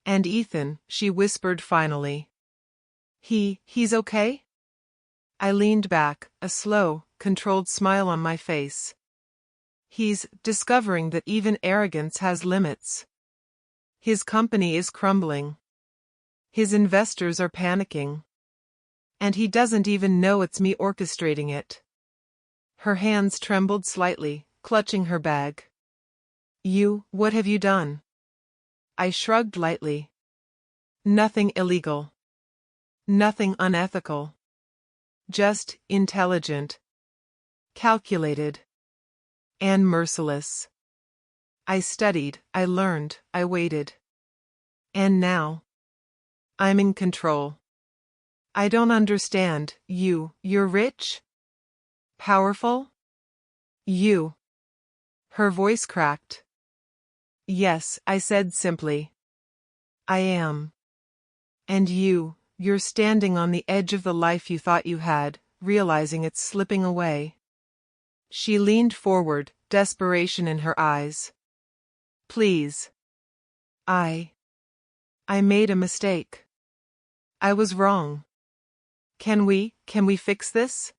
And Ethan, she whispered finally. He's okay? I leaned back, a slow, controlled smile on my face. He's discovering that even arrogance has limits. His company is crumbling. His investors are panicking. And he doesn't even know it's me orchestrating it. Her hands trembled slightly, clutching her bag. What have you done? I shrugged lightly. Nothing illegal. Nothing unethical. Just intelligent. Calculated. And merciless. I studied, I learned, I waited. And now? I'm in control. I don't understand, you're rich? Powerful? Her voice cracked. Yes, I said simply. I am. And you're standing on the edge of the life you thought you had, realizing it's slipping away. She leaned forward, desperation in her eyes. Please. I made a mistake. I was wrong. Can we fix this?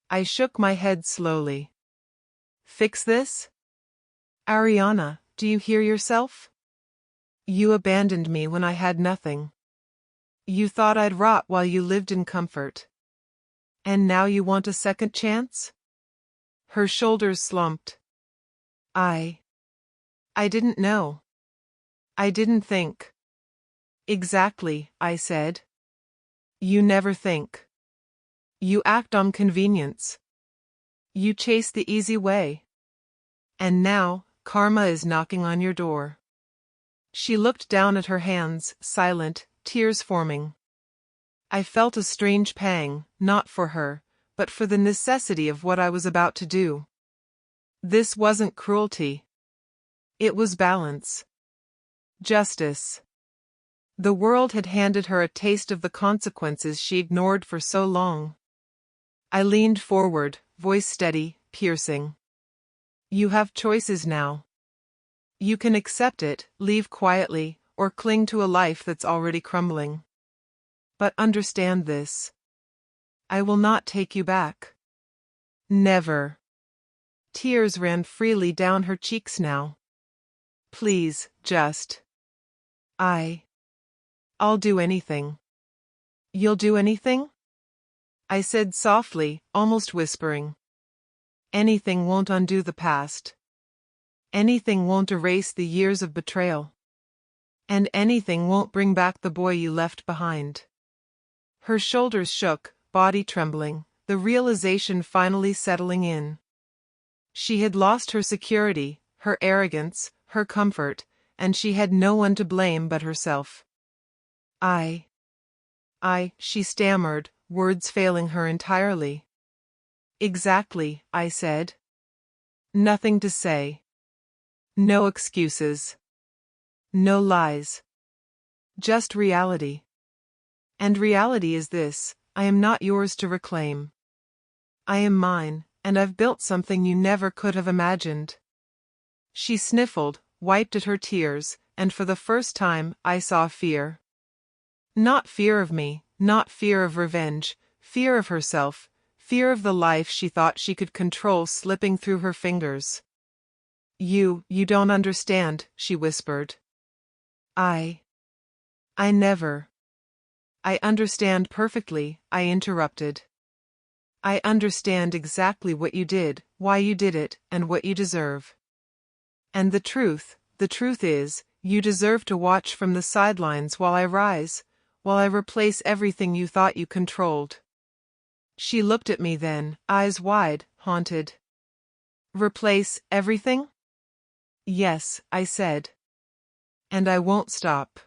I shook my head slowly. Fix this? Ariana, do you hear yourself? You abandoned me when I had nothing. You thought I'd rot while you lived in comfort. And now you want a second chance? Her shoulders slumped. I didn't know. I didn't think. Exactly, I said. You never think. You act on convenience. You chase the easy way. And now, karma is knocking on your door. She looked down at her hands, silent, tears forming. I felt a strange pang, not for her, but for the necessity of what I was about to do. This wasn't cruelty. It was balance. Justice. The world had handed her a taste of the consequences she ignored for so long. I leaned forward, voice steady, piercing. You have choices now. You can accept it, leave quietly, or cling to a life that's already crumbling. But understand this. I will not take you back. Never. Tears ran freely down her cheeks now. Please, just. I'll do anything. You'll do anything? I said softly, almost whispering. Anything won't undo the past. Anything won't erase the years of betrayal. And anything won't bring back the boy you left behind. Her shoulders shook, body trembling, the realization finally settling in. She had lost her security, her arrogance, her comfort, and she had no one to blame but herself. She stammered, words failing her entirely. Exactly, I said. Nothing to say. No excuses. No lies. Just reality. And reality is this: I am not yours to reclaim. I am mine, and I've built something you never could have imagined. She sniffled, wiped at her tears, and for the first time, I saw fear. Not fear of me, not fear of revenge, fear of herself, fear of the life she thought she could control slipping through her fingers. You don't understand, she whispered. I never. I understand perfectly, I interrupted. I understand exactly what you did, why you did it, and what you deserve. And the truth is, you deserve to watch from the sidelines while I rise, while I replace everything you thought you controlled. She looked at me then, eyes wide, haunted. Replace everything? Yes, I said. And I won't stop.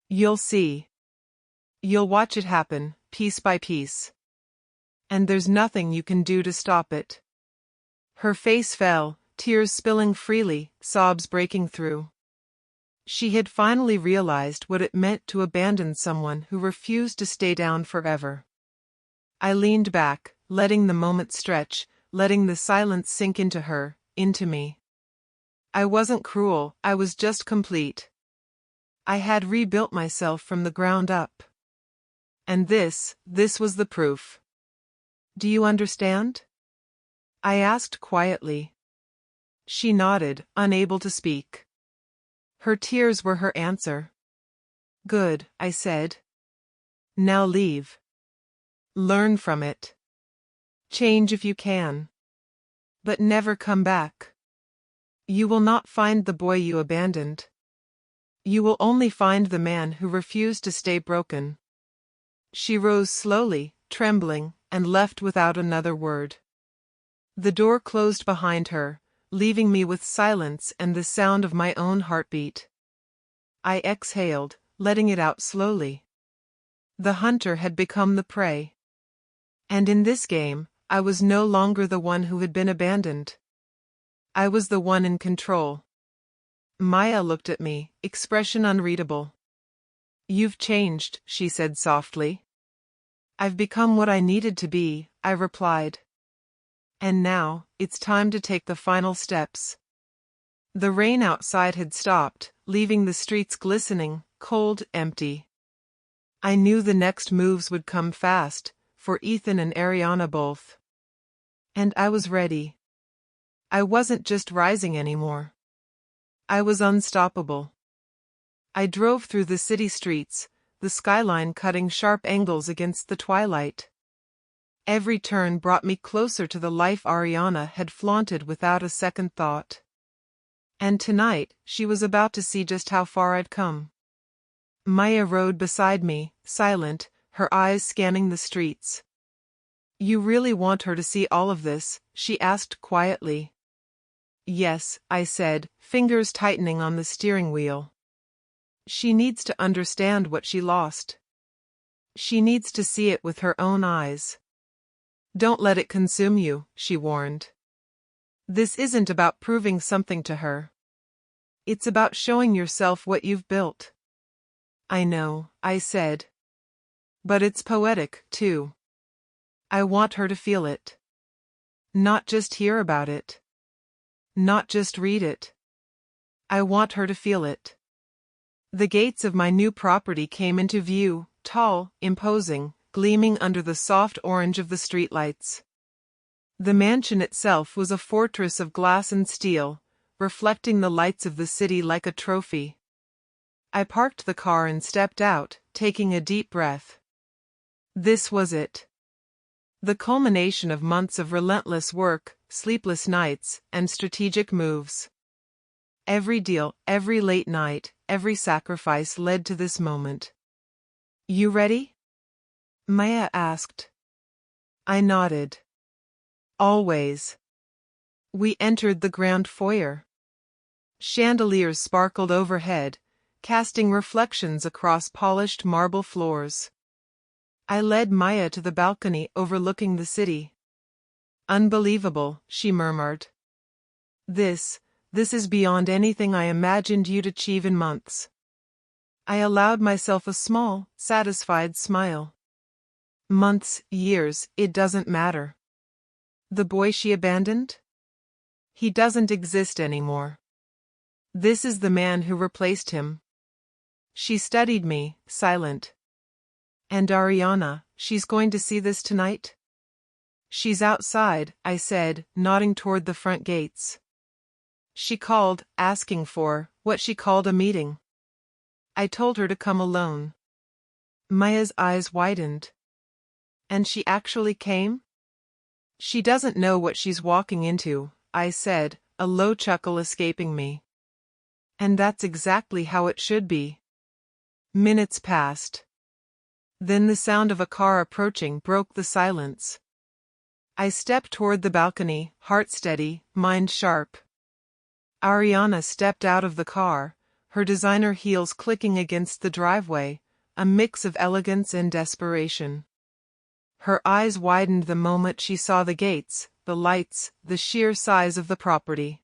You'll see. You'll watch it happen, piece by piece. And there's nothing you can do to stop it. Her face fell, tears spilling freely, sobs breaking through. She had finally realized what it meant to abandon someone who refused to stay down forever. I leaned back, letting the moment stretch, letting the silence sink into her, into me. I wasn't cruel, I was just complete. I had rebuilt myself from the ground up. And this was the proof. Do you understand? I asked quietly. She nodded, unable to speak. Her tears were her answer. Good, I said. Now leave. Learn from it. Change if you can. But never come back. You will not find the boy you abandoned. You will only find the man who refused to stay broken. She rose slowly, trembling, and left without another word. The door closed behind her, leaving me with silence and the sound of my own heartbeat. I exhaled, letting it out slowly. The hunter had become the prey. And in this game, I was no longer the one who had been abandoned. I was the one in control. Maya looked at me, expression unreadable. You've changed, she said softly. I've become what I needed to be, I replied. And now, it's time to take the final steps. The rain outside had stopped, leaving the streets glistening, cold, empty. I knew the next moves would come fast, for Ethan and Ariana both. And I was ready. I wasn't just rising anymore. I was unstoppable. I drove through the city streets, the skyline cutting sharp angles against the twilight. Every turn brought me closer to the life Ariana had flaunted without a second thought. And tonight, she was about to see just how far I'd come. Maya rode beside me, silent, her eyes scanning the streets. You really want her to see all of this? She asked quietly. Yes, I said, fingers tightening on the steering wheel. She needs to understand what she lost. She needs to see it with her own eyes. Don't let it consume you, she warned. This isn't about proving something to her. It's about showing yourself what you've built. I know, I said. But it's poetic, too. I want her to feel it. Not just hear about it. Not just read it. I want her to feel it. The gates of my new property came into view, tall, imposing, gleaming under the soft orange of the streetlights. The mansion itself was a fortress of glass and steel, reflecting the lights of the city like a trophy. I parked the car and stepped out, taking a deep breath. This was it. The culmination of months of relentless work, sleepless nights, and strategic moves. Every deal, every late night, every sacrifice led to this moment. You ready? Maya asked. I nodded. Always. We entered the grand foyer. Chandeliers sparkled overhead, casting reflections across polished marble floors. I led Maya to the balcony overlooking the city. Unbelievable, she murmured. This is beyond anything I imagined you'd achieve in months. I allowed myself a small, satisfied smile. Months, years, it doesn't matter. The boy she abandoned? He doesn't exist anymore. This is the man who replaced him. She studied me, silent. And Ariana, she's going to see this tonight? She's outside, I said, nodding toward the front gates. She called, asking for what she called a meeting. I told her to come alone. Maya's eyes widened. And she actually came? She doesn't know what she's walking into, I said, a low chuckle escaping me. And that's exactly how it should be. Minutes passed. Then the sound of a car approaching broke the silence. I stepped toward the balcony, heart steady, mind sharp. Ariana stepped out of the car, her designer heels clicking against the driveway, a mix of elegance and desperation. Her eyes widened the moment she saw the gates, the lights, the sheer size of the property.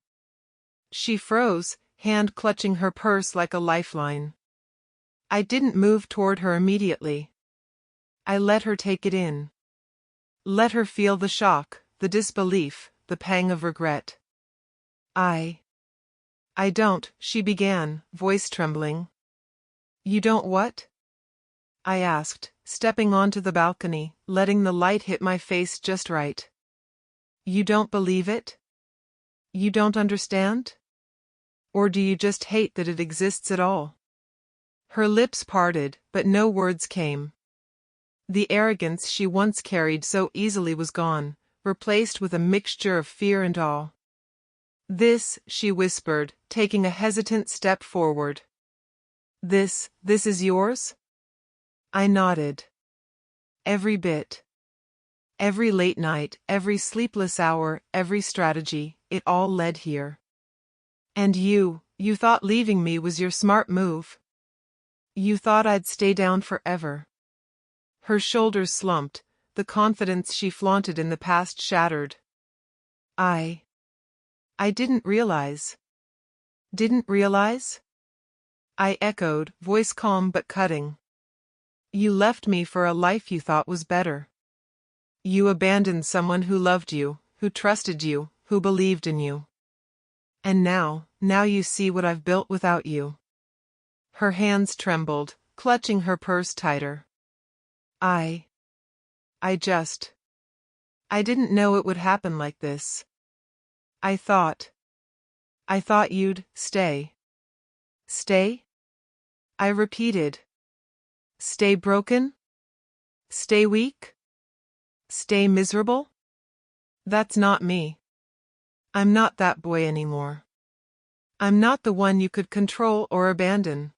She froze, hand clutching her purse like a lifeline. I didn't move toward her immediately. I let her take it in. Let her feel the shock, the disbelief, the pang of regret. I don't, she began, voice trembling. You don't what? I asked, stepping onto the balcony, letting the light hit my face just right. You don't believe it? You don't understand? Or do you just hate that it exists at all? Her lips parted, but no words came. The arrogance she once carried so easily was gone, replaced with a mixture of fear and awe. This, she whispered, taking a hesitant step forward. This is yours? I nodded. Every bit. Every late night, every sleepless hour, every strategy, it all led here. And you thought leaving me was your smart move. You thought I'd stay down forever. Her shoulders slumped, the confidence she flaunted in the past shattered. I didn't realize. Didn't realize? I echoed, voice calm but cutting. You left me for a life you thought was better. You abandoned someone who loved you, who trusted you, who believed in you. And now you see what I've built without you. Her hands trembled, clutching her purse tighter. I didn't know it would happen like this. I thought you'd stay. Stay? I repeated. Stay broken? Stay weak? Stay miserable? That's not me. I'm not that boy anymore. I'm not the one you could control or abandon.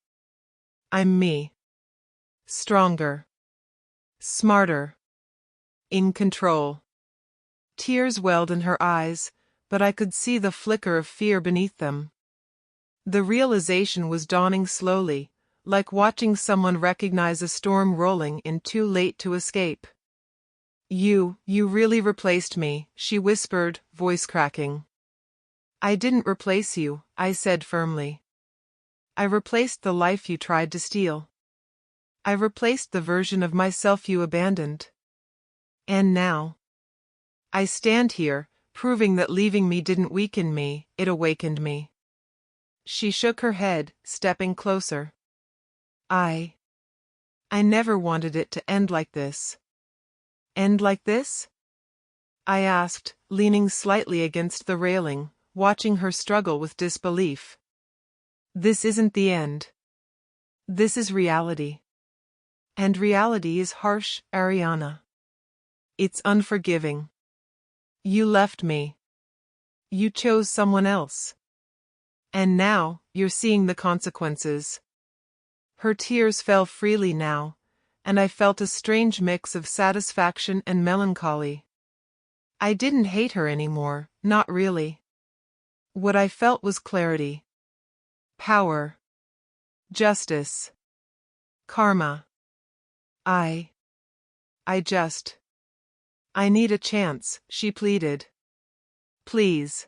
I'm me. Stronger. Smarter. In control. Tears welled in her eyes, but I could see the flicker of fear beneath them. The realization was dawning slowly, like watching someone recognize a storm rolling in too late to escape. You really replaced me, she whispered, voice cracking. I didn't replace you, I said firmly. I replaced the life you tried to steal. I replaced the version of myself you abandoned. And now I stand here, proving that leaving me didn't weaken me, it awakened me. She shook her head, stepping closer. I never wanted it to end like this. End like this? I asked, leaning slightly against the railing, watching her struggle with disbelief. This isn't the end. This is reality. And reality is harsh, Ariana. It's unforgiving. You left me. You chose someone else. And now, you're seeing the consequences. Her tears fell freely now, and I felt a strange mix of satisfaction and melancholy. I didn't hate her anymore, not really. What I felt was clarity. Power. Justice. Karma. I need a chance, she pleaded. Please.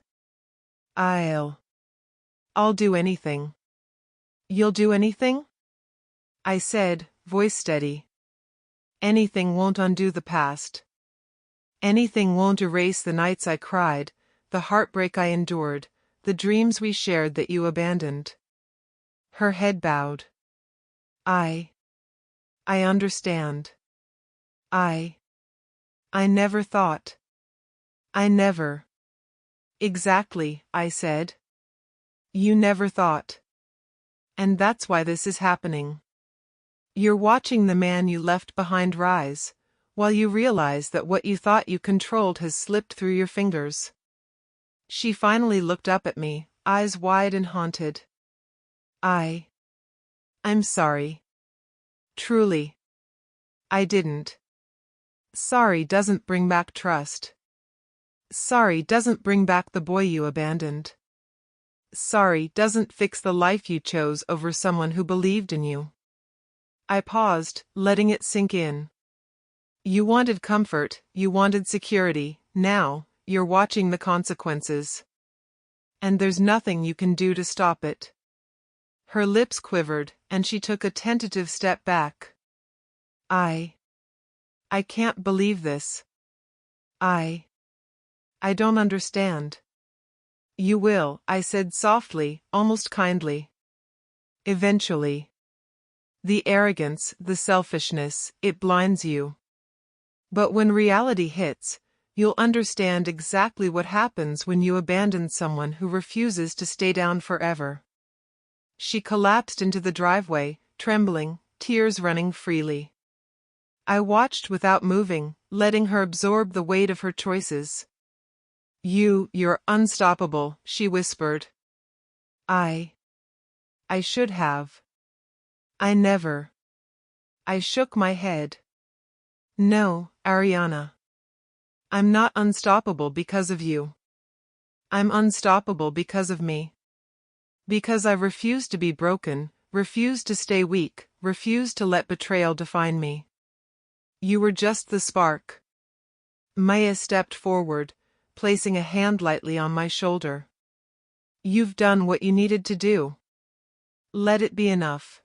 I'll do anything. You'll do anything? I said, voice steady. Anything won't undo the past. Anything won't erase the nights I cried, the heartbreak I endured, the dreams we shared that you abandoned. Her head bowed. I understand. I never thought. I never. Exactly, I said. You never thought. And that's why this is happening. You're watching the man you left behind rise, while you realize that what you thought you controlled has slipped through your fingers. She finally looked up at me, eyes wide and haunted. I'm sorry. Truly. I didn't. Sorry doesn't bring back trust. Sorry doesn't bring back the boy you abandoned. Sorry doesn't fix the life you chose over someone who believed in you. I paused, letting it sink in. You wanted comfort, you wanted security, now, you're watching the consequences. And there's nothing you can do to stop it. Her lips quivered, and she took a tentative step back. I can't believe this. I don't understand. You will, I said softly, almost kindly. Eventually. The arrogance, the selfishness, it blinds you. But when reality hits, you'll understand exactly what happens when you abandon someone who refuses to stay down forever. She collapsed into the driveway, trembling, tears running freely. I watched without moving, letting her absorb the weight of her choices. You're unstoppable, she whispered. I should have. I never. I shook my head. No, Ariana. I'm not unstoppable because of you. I'm unstoppable because of me. Because I refuse to be broken, refuse to stay weak, refuse to let betrayal define me. You were just the spark. Maya stepped forward, placing a hand lightly on my shoulder. You've done what you needed to do. Let it be enough.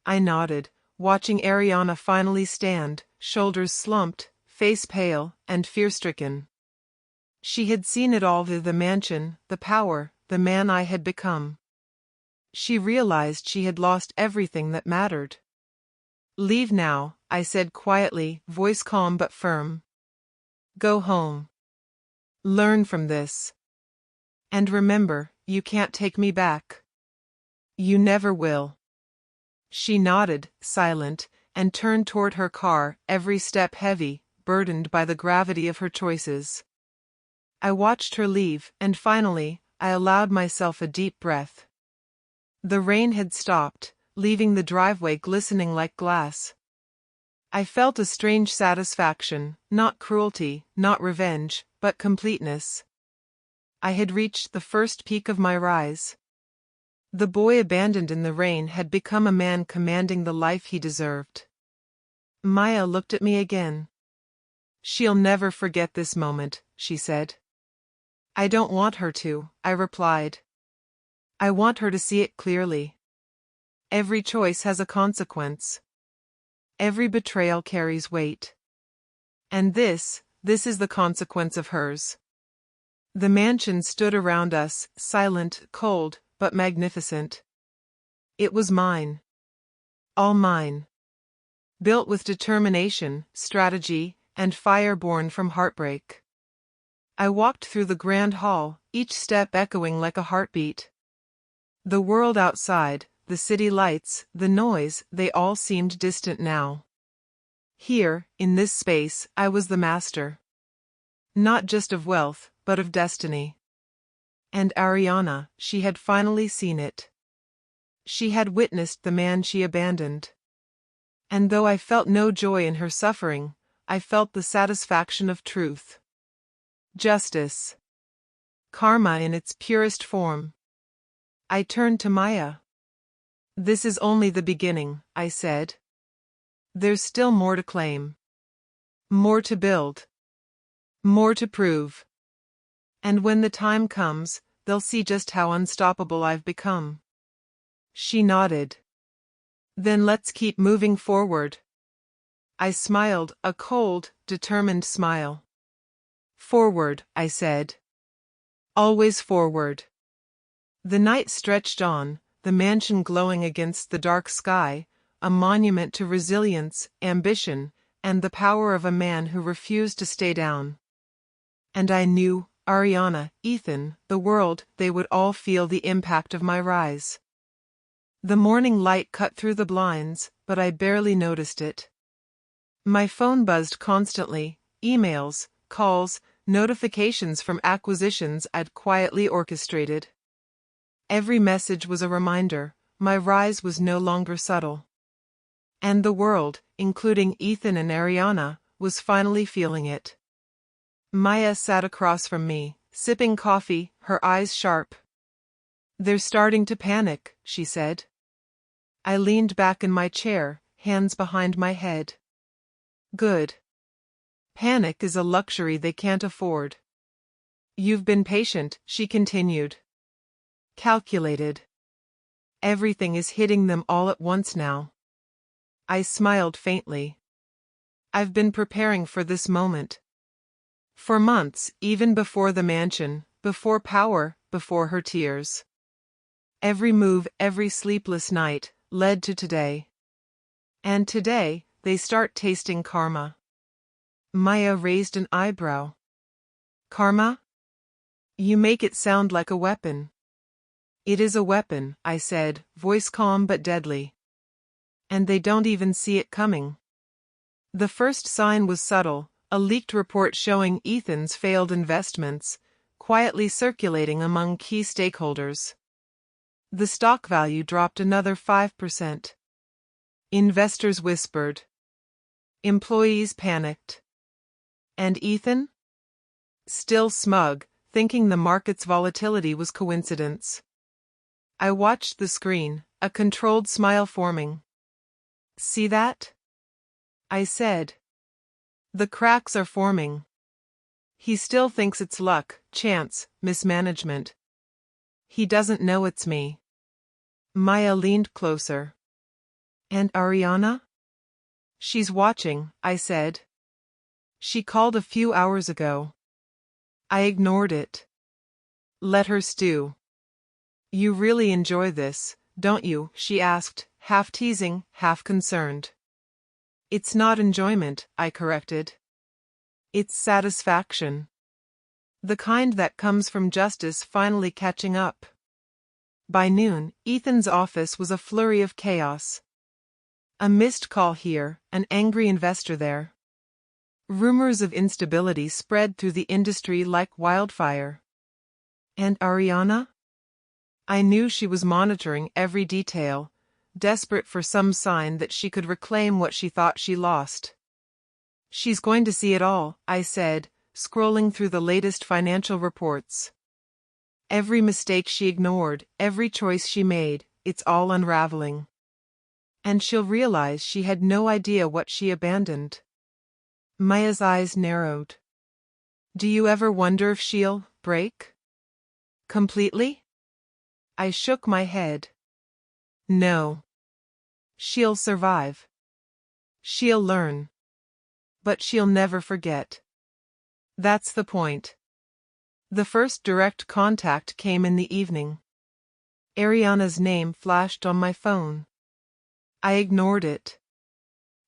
I nodded, watching Ariana finally stand, shoulders slumped, face pale, and fear-stricken. She had seen it all: the mansion, the power, the man I had become. She realized she had lost everything that mattered. Leave now, I said quietly, voice calm but firm. Go home. Learn from this. And remember, you can't take me back. You never will. She nodded, silent, and turned toward her car, every step heavy, burdened by the gravity of her choices. I watched her leave, and finally, I allowed myself a deep breath. The rain had stopped, leaving the driveway glistening like glass. I felt a strange satisfaction, not cruelty, not revenge, but completeness. I had reached the first peak of my rise. The boy abandoned in the rain had become a man commanding the life he deserved. Maya looked at me again. She'll never forget this moment, she said. I don't want her to, I replied. I want her to see it clearly. Every choice has a consequence. Every betrayal carries weight. And this is the consequence of hers. The mansion stood around us, silent, cold, but magnificent. It was mine. All mine. Built with determination, strategy, and fire born from heartbreak. I walked through the grand hall, each step echoing like a heartbeat. The world outside, the city lights, the noise, they all seemed distant now. Here, in this space, I was the master. Not just of wealth, but of destiny. And Ariana, she had finally seen it. She had witnessed the man she abandoned. And though I felt no joy in her suffering, I felt the satisfaction of truth. Justice. Karma in its purest form. I turned to Maya. This is only the beginning, I said. There's still more to claim. More to build. More to prove. And when the time comes, they'll see just how unstoppable I've become. She nodded. Then let's keep moving forward. I smiled, a cold, determined smile. Forward, I said. Always forward. The night stretched on, the mansion glowing against the dark sky, a monument to resilience, ambition, and the power of a man who refused to stay down. And I knew, Ariana, Ethan, the world, they would all feel the impact of my rise. The morning light cut through the blinds, but I barely noticed it. My phone buzzed constantly, emails, calls, notifications from acquisitions I'd quietly orchestrated. Every message was a reminder, my rise was no longer subtle. And the world, including Ethan and Ariana, was finally feeling it. Maya sat across from me, sipping coffee, her eyes sharp. "They're starting to panic," she said. I leaned back in my chair, hands behind my head. Good. Panic is a luxury they can't afford. You've been patient, she continued. Calculated. Everything is hitting them all at once now. I smiled faintly. I've been preparing for this moment. For months, even before the mansion, before power, before her tears. Every move, every sleepless night, led to today. And today, they start tasting karma. Maya raised an eyebrow. Karma? You make it sound like a weapon. It is a weapon, I said, voice calm but deadly. And they don't even see it coming. The first sign was subtle, a leaked report showing Ethan's failed investments, quietly circulating among key stakeholders. The stock value dropped another 5%. Investors whispered. Employees panicked. And Ethan? Still smug, thinking the market's volatility was coincidence. I watched the screen, a controlled smile forming. See that? I said. The cracks are forming. He still thinks it's luck, chance, mismanagement. He doesn't know it's me. Maya leaned closer. And Ariana? She's watching, I said. She called a few hours ago. I ignored it. Let her stew. You really enjoy this, don't you? She asked, half teasing, half concerned. It's not enjoyment, I corrected. It's satisfaction. The kind that comes from justice finally catching up. By noon, Ethan's office was a flurry of chaos. A missed call here, an angry investor there. Rumors of instability spread through the industry like wildfire. And Ariana? I knew she was monitoring every detail, desperate for some sign that she could reclaim what she thought she lost. She's going to see it all, I said, scrolling through the latest financial reports. Every mistake she ignored, every choice she made, it's all unraveling. And she'll realize she had no idea what she abandoned. Maya's eyes narrowed. Do you ever wonder if she'll break? Completely? I shook my head. No. She'll survive. She'll learn. But she'll never forget. That's the point. The first direct contact came in the evening. Ariana's name flashed on my phone. I ignored it.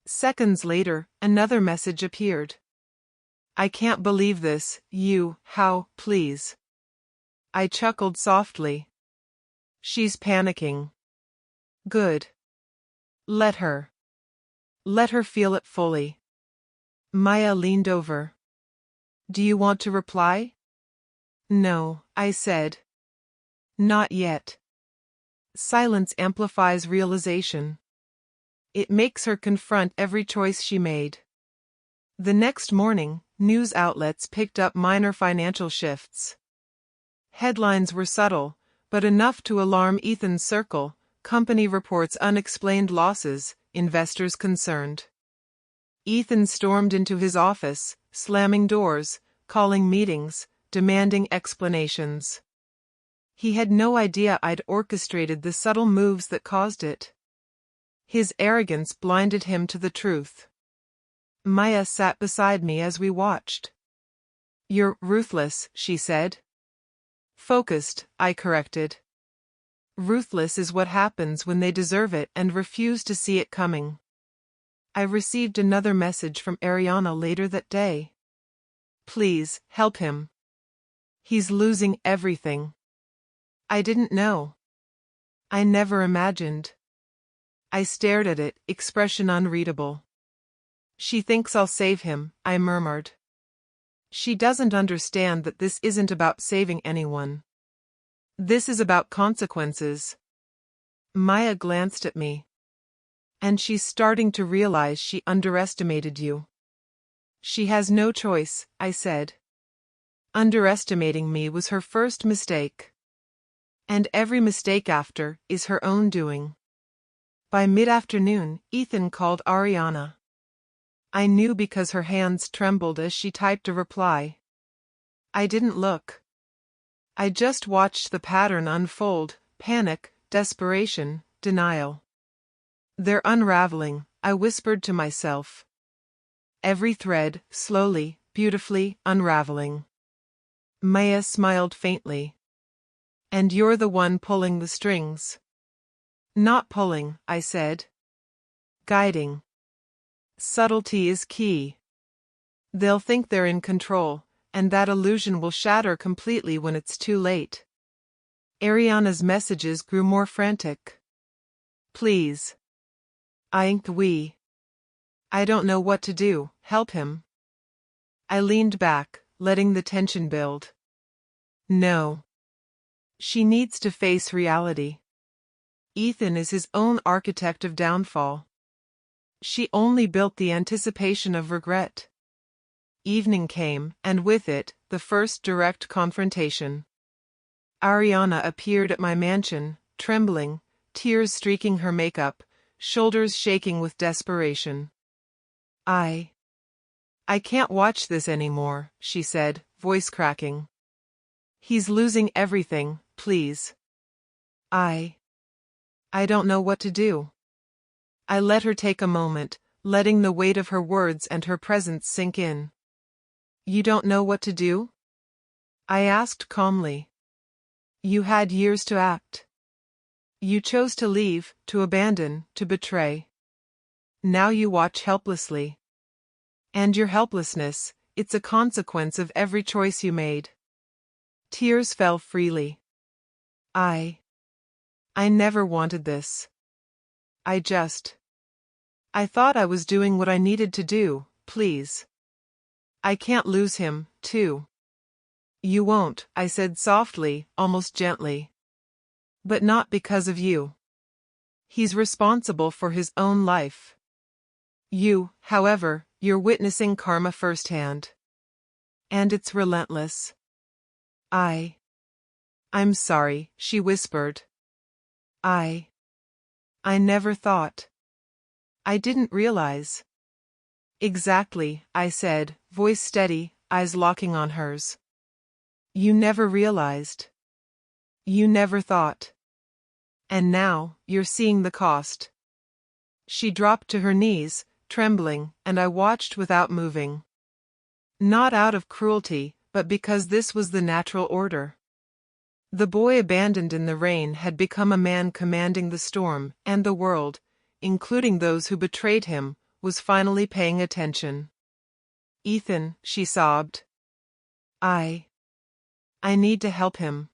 Seconds later, another message appeared. I can't believe this, how, please. I chuckled softly. She's panicking. Good. Let her. Let her feel it fully. Maya leaned over. Do you want to reply? No, I said. Not yet. Silence amplifies realization. It makes her confront every choice she made. The next morning, news outlets picked up minor financial shifts. Headlines were subtle, but enough to alarm Ethan's circle. Company reports unexplained losses, investors concerned. Ethan stormed into his office, slamming doors, calling meetings, demanding explanations. He had no idea I'd orchestrated the subtle moves that caused it. His arrogance blinded him to the truth. Maya sat beside me as we watched. You're ruthless, she said. Focused, I corrected. Ruthless is what happens when they deserve it and refuse to see it coming. I received another message from Ariana later that day. Please, help him. He's losing everything. I didn't know. I never imagined. I stared at it, expression unreadable. She thinks I'll save him, I murmured. She doesn't understand that this isn't about saving anyone. This is about consequences. Maya glanced at me. And she's starting to realize she underestimated you. She has no choice, I said. Underestimating me was her first mistake. And every mistake after is her own doing. By mid-afternoon, Ethan called Ariana. I knew because her hands trembled as she typed a reply. I didn't look. I just watched the pattern unfold: panic, desperation, denial. They're unraveling, I whispered to myself. Every thread, slowly, beautifully, unraveling. Maya smiled faintly. And you're the one pulling the strings. Not pulling, I said. Guiding. Subtlety is key. They'll think they're in control, and that illusion will shatter completely when it's too late. Ariana's messages grew more frantic. Please. We. I don't know what to do, help him. I leaned back, letting the tension build. No. She needs to face reality. Ethan is his own architect of downfall. She only built the anticipation of regret. Evening came, and with it, the first direct confrontation. Ariana appeared at my mansion, trembling, tears streaking her makeup, shoulders shaking with desperation. I can't watch this anymore, she said, voice cracking. He's losing everything, please. I don't know what to do. I let her take a moment, letting the weight of her words and her presence sink in. You don't know what to do? I asked calmly. You had years to act. You chose to leave, to abandon, to betray. Now you watch helplessly. And your helplessness, it's a consequence of every choice you made. Tears fell freely. I never wanted this. I thought I was doing what I needed to do, please. I can't lose him, too. You won't, I said softly, almost gently. But not because of you. He's responsible for his own life. You, however, you're witnessing karma firsthand. And it's relentless. I'm sorry, she whispered. I never thought. I didn't realize. Exactly, I said, voice steady, eyes locking on hers. You never realized. You never thought. And now, you're seeing the cost. She dropped to her knees, trembling, and I watched without moving. Not out of cruelty, but because this was the natural order. The boy abandoned in the rain had become a man commanding the storm, and the world, including those who betrayed him, was finally paying attention. Ethan, she sobbed. I need to help him.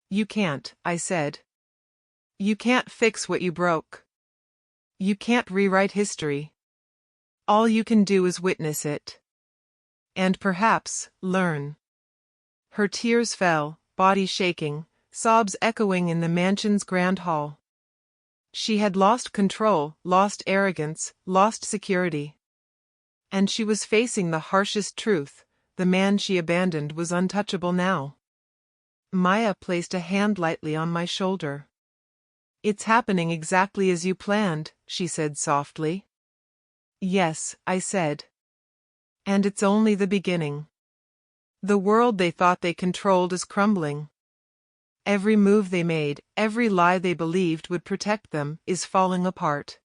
You can't, I said. You can't fix what you broke. You can't rewrite history. All you can do is witness it. And perhaps, learn. Her tears fell, body shaking, sobs echoing in the mansion's grand hall. She had lost control, lost arrogance, lost security. And she was facing the harshest truth: the man she abandoned was untouchable now. Maya placed a hand lightly on my shoulder. It's happening exactly as you planned, she said softly. Yes, I said. And it's only the beginning. The world they thought they controlled is crumbling. Every move they made, every lie they believed would protect them, is falling apart.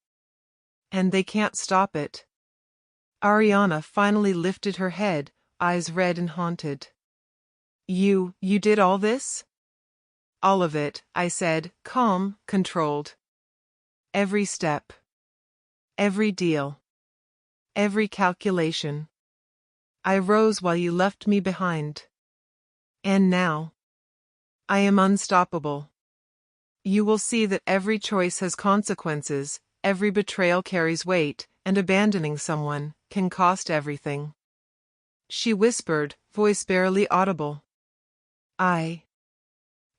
And they can't stop it. Ariana finally lifted her head, eyes red and haunted. You did all this? All of it, I said, calm, controlled. Every step. Every deal. Every calculation. I rose while you left me behind. And now, I am unstoppable. You will see that every choice has consequences, every betrayal carries weight, and abandoning someone can cost everything. She whispered, voice barely audible. I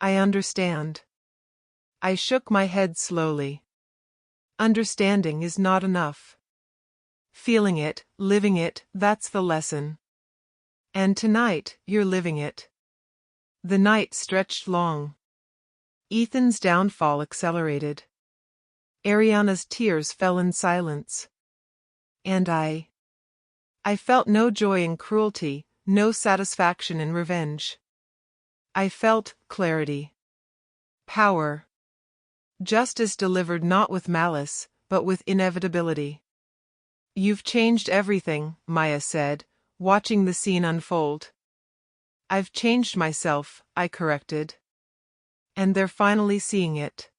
understand. I shook my head slowly. Understanding is not enough. Feeling it, living it, that's the lesson. And tonight, you're living it. The night stretched long. Ethan's downfall accelerated. Ariana's tears fell in silence. And I felt no joy in cruelty, no satisfaction in revenge. I felt clarity. Power. Justice delivered not with malice, but with inevitability. You've changed everything, Maya said, watching the scene unfold. I've changed myself, I corrected. And they're finally seeing it.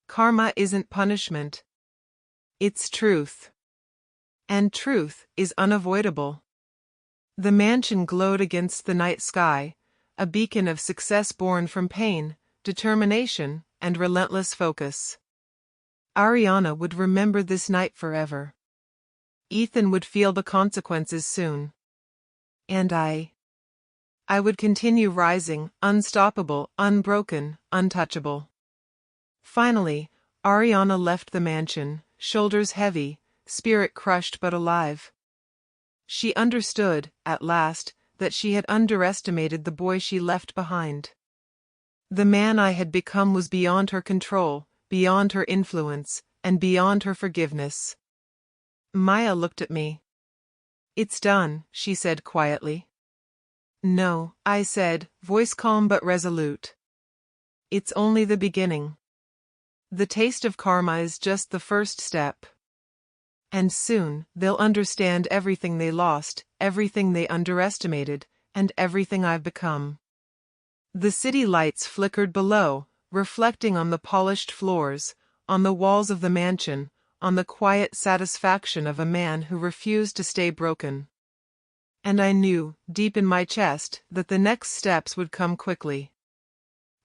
Karma isn't punishment. It's truth. And truth is unavoidable. The mansion glowed against the night sky, a beacon of success born from pain, determination, and relentless focus. Ariana would remember this night forever. Ethan would feel the consequences soon. And I would continue rising, unstoppable, unbroken, untouchable. Finally, Ariana left the mansion, shoulders heavy, spirit crushed but alive. She understood, at last, that she had underestimated the boy she left behind. The man I had become was beyond her control, beyond her influence, and beyond her forgiveness. Maya looked at me. It's done, she said quietly. No, I said, voice calm but resolute. It's only the beginning. The taste of karma is just the first step. And soon, they'll understand everything they lost, everything they underestimated, and everything I've become. The city lights flickered below, reflecting on the polished floors, on the walls of the mansion, on the quiet satisfaction of a man who refused to stay broken. And I knew, deep in my chest, that the next steps would come quickly.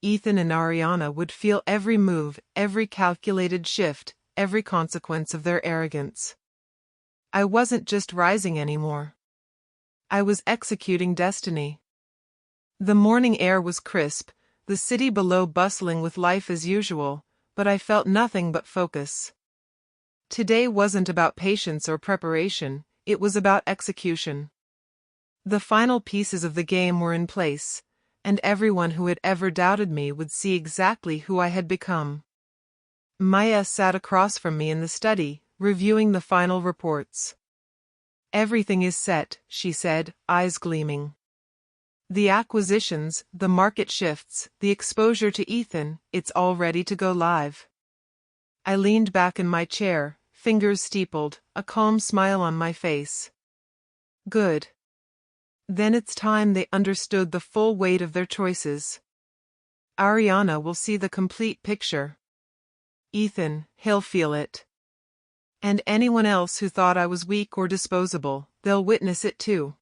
Ethan and Ariana would feel every move, every calculated shift, every consequence of their arrogance. I wasn't just rising anymore. I was executing destiny. The morning air was crisp, the city below bustling with life as usual, but I felt nothing but focus. Today wasn't about patience or preparation, it was about execution. The final pieces of the game were in place, and everyone who had ever doubted me would see exactly who I had become. Maya sat across from me in the study, reviewing the final reports. Everything is set, she said, eyes gleaming. The acquisitions, the market shifts, the exposure to Ethan, it's all ready to go live. I leaned back in my chair, fingers steepled, a calm smile on my face. Good. Then it's time they understood the full weight of their choices. Ariana will see the complete picture. Ethan, he'll feel it. And anyone else who thought I was weak or disposable, they'll witness it too.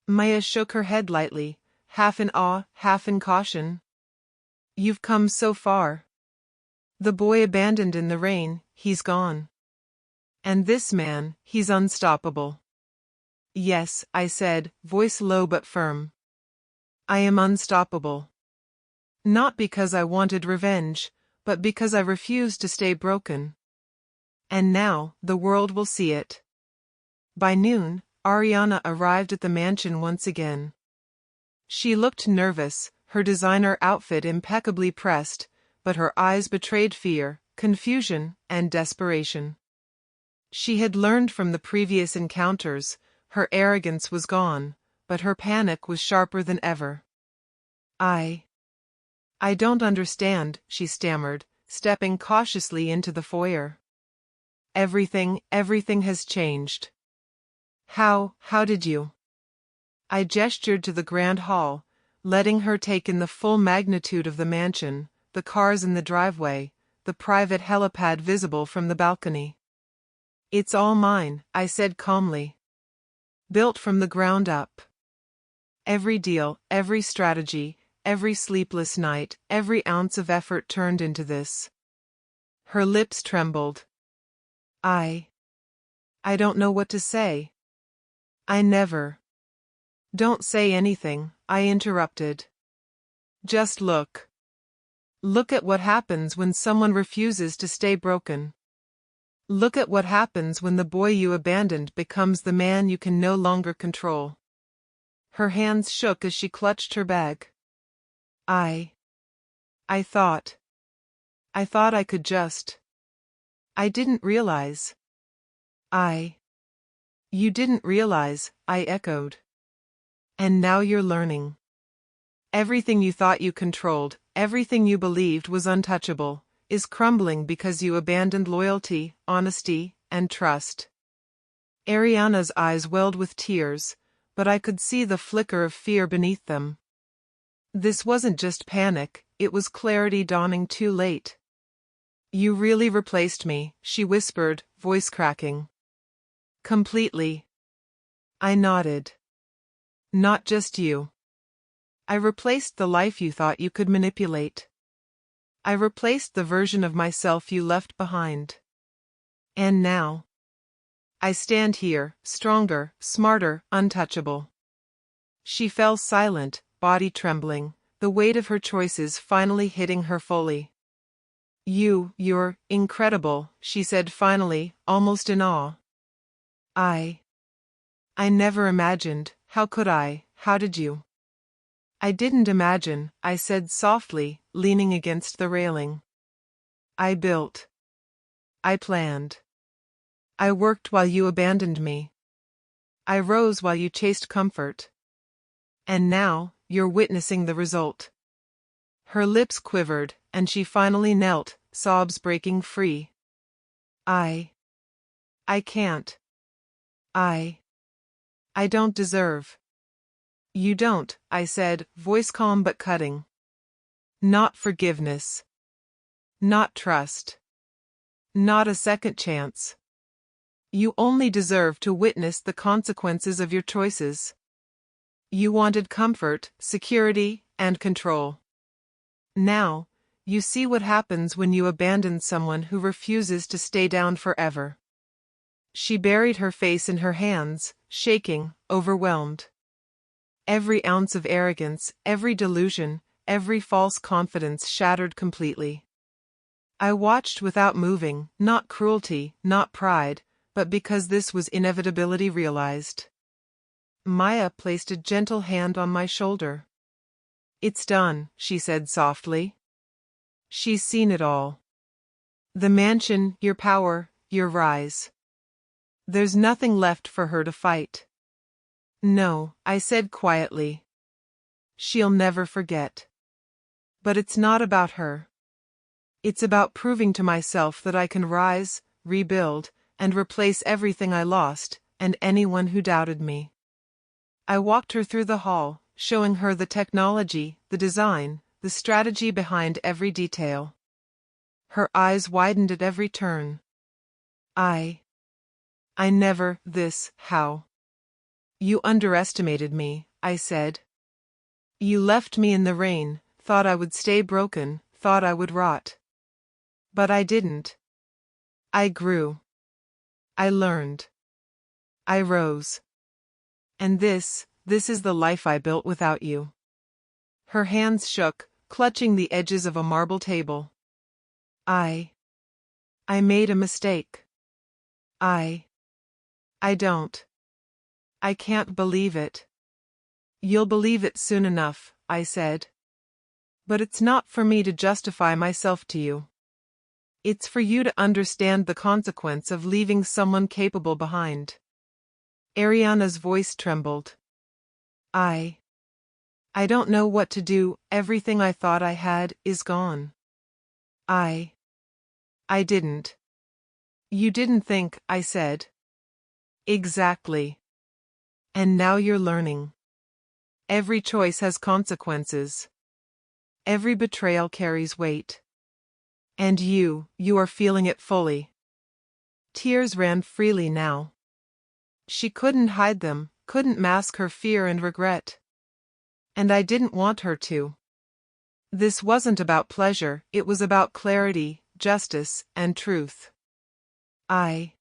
Maya shook her head lightly, half in awe, half in caution. You've come so far. The boy abandoned in the rain, he's gone. And this man, he's unstoppable. Yes, I said, voice low but firm. I am unstoppable. Not because I wanted revenge, but because I refused to stay broken. And now, the world will see it. By noon, Ariana arrived at the mansion once again. She looked nervous, her designer outfit impeccably pressed, but her eyes betrayed fear, confusion, and desperation. She had learned from the previous encounters. Her arrogance was gone, but her panic was sharper than ever. I don't understand, she stammered, stepping cautiously into the foyer. Everything has changed. How did you? I gestured to the grand hall, letting her take in the full magnitude of the mansion, the cars in the driveway, the private helipad visible from the balcony. It's all mine, I said calmly. Built from the ground up. Every deal, every strategy, every sleepless night, every ounce of effort turned into this. Her lips trembled. I don't know what to say. I never. Don't say anything, I interrupted. Just look. Look at what happens when someone refuses to stay broken. Look at what happens when the boy you abandoned becomes the man you can no longer control. Her hands shook as she clutched her bag. I thought I could just. I didn't realize. You didn't realize, I echoed. And now you're learning. Everything you thought you controlled, everything you believed was untouchable, is crumbling because you abandoned loyalty, honesty, and trust. Ariana's eyes welled with tears, but I could see the flicker of fear beneath them. This wasn't just panic, it was clarity dawning too late. You really replaced me, she whispered, voice cracking. Completely. I nodded. Not just you. I replaced the life you thought you could manipulate. I replaced the version of myself you left behind. And now, I stand here, stronger, smarter, untouchable. She fell silent, body trembling, the weight of her choices finally hitting her fully. You're incredible, she said finally, almost in awe. I never imagined, how could I, how did you? I didn't imagine, I said softly, leaning against the railing. I built. I planned. I worked while you abandoned me. I rose while you chased comfort. And now, you're witnessing the result. Her lips quivered, and she finally knelt, sobs breaking free. I can't. I don't deserve. You don't, I said, voice calm but cutting. Not forgiveness. Not trust. Not a second chance. You only deserve to witness the consequences of your choices. You wanted comfort, security, and control. Now, you see what happens when you abandon someone who refuses to stay down forever. She buried her face in her hands, shaking, overwhelmed. Every ounce of arrogance, every delusion, every false confidence shattered completely. I watched without moving, not cruelty, not pride, but because this was inevitability realized. Maya placed a gentle hand on my shoulder. It's done, she said softly. She's seen it all. The mansion, your power, your rise. There's nothing left for her to fight. No, I said quietly. She'll never forget. But it's not about her. It's about proving to myself that I can rise, rebuild, and replace everything I lost, and anyone who doubted me. I walked her through the hall, showing her the technology, the design, the strategy behind every detail. Her eyes widened at every turn. I never, how? You underestimated me, I said. You left me in the rain, thought I would stay broken, thought I would rot. But I didn't. I grew. I learned. I rose. And this is the life I built without you. Her hands shook, clutching the edges of a marble table. I made a mistake. I don't. I can't believe it. You'll believe it soon enough, I said. But it's not for me to justify myself to you. It's for you to understand the consequence of leaving someone capable behind. Ariana's voice trembled. I don't know what to do, everything I thought I had is gone. I didn't. You didn't think, I said. Exactly. And now you're learning. Every choice has consequences. Every betrayal carries weight. And you are feeling it fully. Tears ran freely now. She couldn't hide them, couldn't mask her fear and regret. And I didn't want her to. This wasn't about pleasure, it was about clarity, justice, and truth. I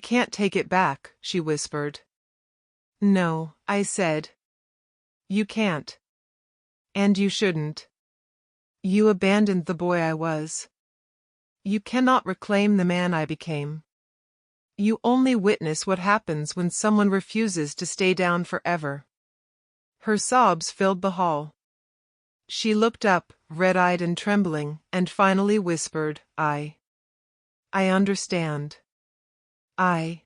can't take it back, she whispered. No, I said. You can't. And you shouldn't. You abandoned the boy I was. You cannot reclaim the man I became. You only witness what happens when someone refuses to stay down forever. Her sobs filled the hall. She looked up, red-eyed and trembling, and finally whispered, I understand. I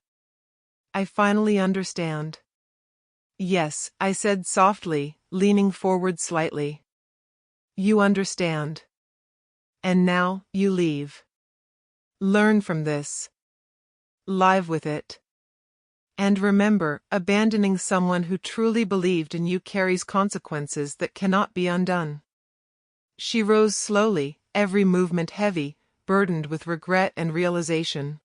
finally understand. Yes, I said softly, leaning forward slightly. You understand. And now, you leave. Learn from this. Live with it. And remember, abandoning someone who truly believed in you carries consequences that cannot be undone. She rose slowly, every movement heavy, burdened with regret and realization.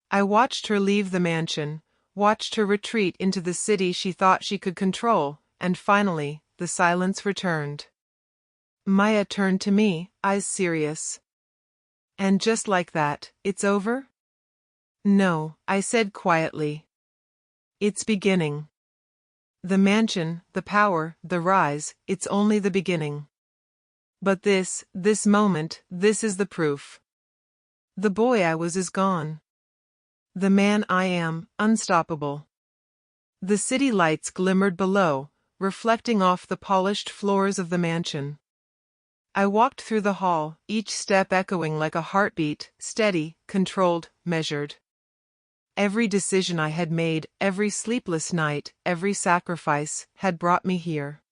I watched her leave the mansion, watched her retreat into the city she thought she could control, and finally, the silence returned. Maya turned to me, eyes serious. And just like that, it's over? No, I said quietly. It's beginning. The mansion, the power, the rise, it's only the beginning. But this moment, this is the proof. The boy I was is gone. The man I am, unstoppable. The city lights glimmered below, reflecting off the polished floors of the mansion. I walked through the hall, each step echoing like a heartbeat, steady, controlled, measured. Every decision I had made, every sleepless night, every sacrifice, had brought me here.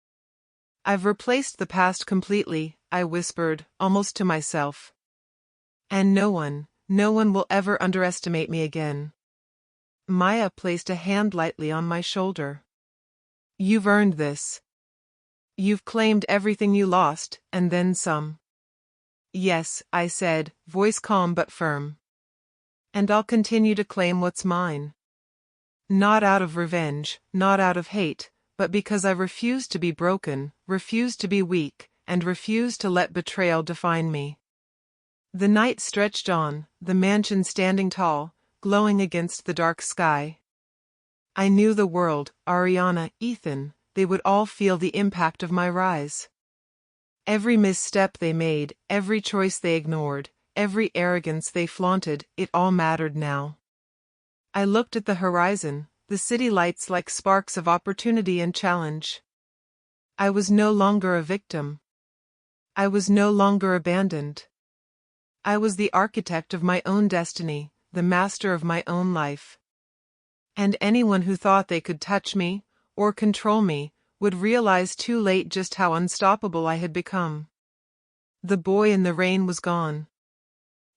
I've replaced the past completely, I whispered, almost to myself. And no one will ever underestimate me again. Maya placed a hand lightly on my shoulder. You've earned this. You've claimed everything you lost, and then some. Yes, I said, voice calm but firm. And I'll continue to claim what's mine. Not out of revenge, not out of hate, but because I refuse to be broken, refuse to be weak, and refuse to let betrayal define me. The night stretched on, the mansion standing tall, glowing against the dark sky. I knew the world, Ariana, Ethan, they would all feel the impact of my rise. Every misstep they made, every choice they ignored, every arrogance they flaunted, it all mattered now. I looked at the horizon, the city lights like sparks of opportunity and challenge. I was no longer a victim. I was no longer abandoned. I was the architect of my own destiny, the master of my own life. And anyone who thought they could touch me, or control me, would realize too late just how unstoppable I had become. The boy in the rain was gone.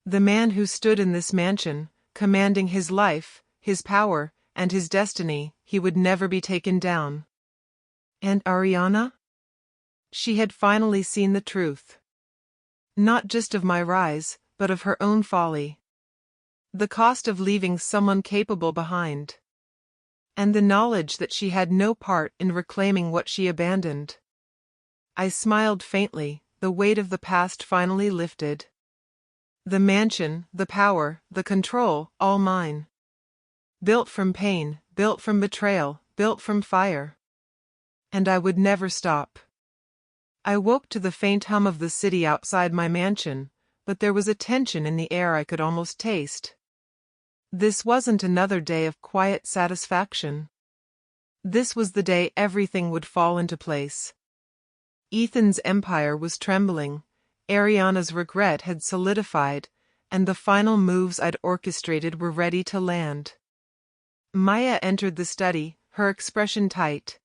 The man who stood in this mansion, commanding his life, his power, and his destiny, he would never be taken down. And Ariana? She had finally seen the truth. Not just of my rise, but of her own folly. The cost of leaving someone capable behind. And the knowledge that she had no part in reclaiming what she abandoned. I smiled faintly, the weight of the past finally lifted. The mansion, the power, the control, all mine. Built from pain, built from betrayal, built from fire. And I would never stop. I woke to the faint hum of the city outside my mansion, but there was a tension in the air I could almost taste. This wasn't another day of quiet satisfaction. This was the day everything would fall into place. Ethan's empire was trembling, Ariana's regret had solidified, and the final moves I'd orchestrated were ready to land. Maya entered the study, her expression tight.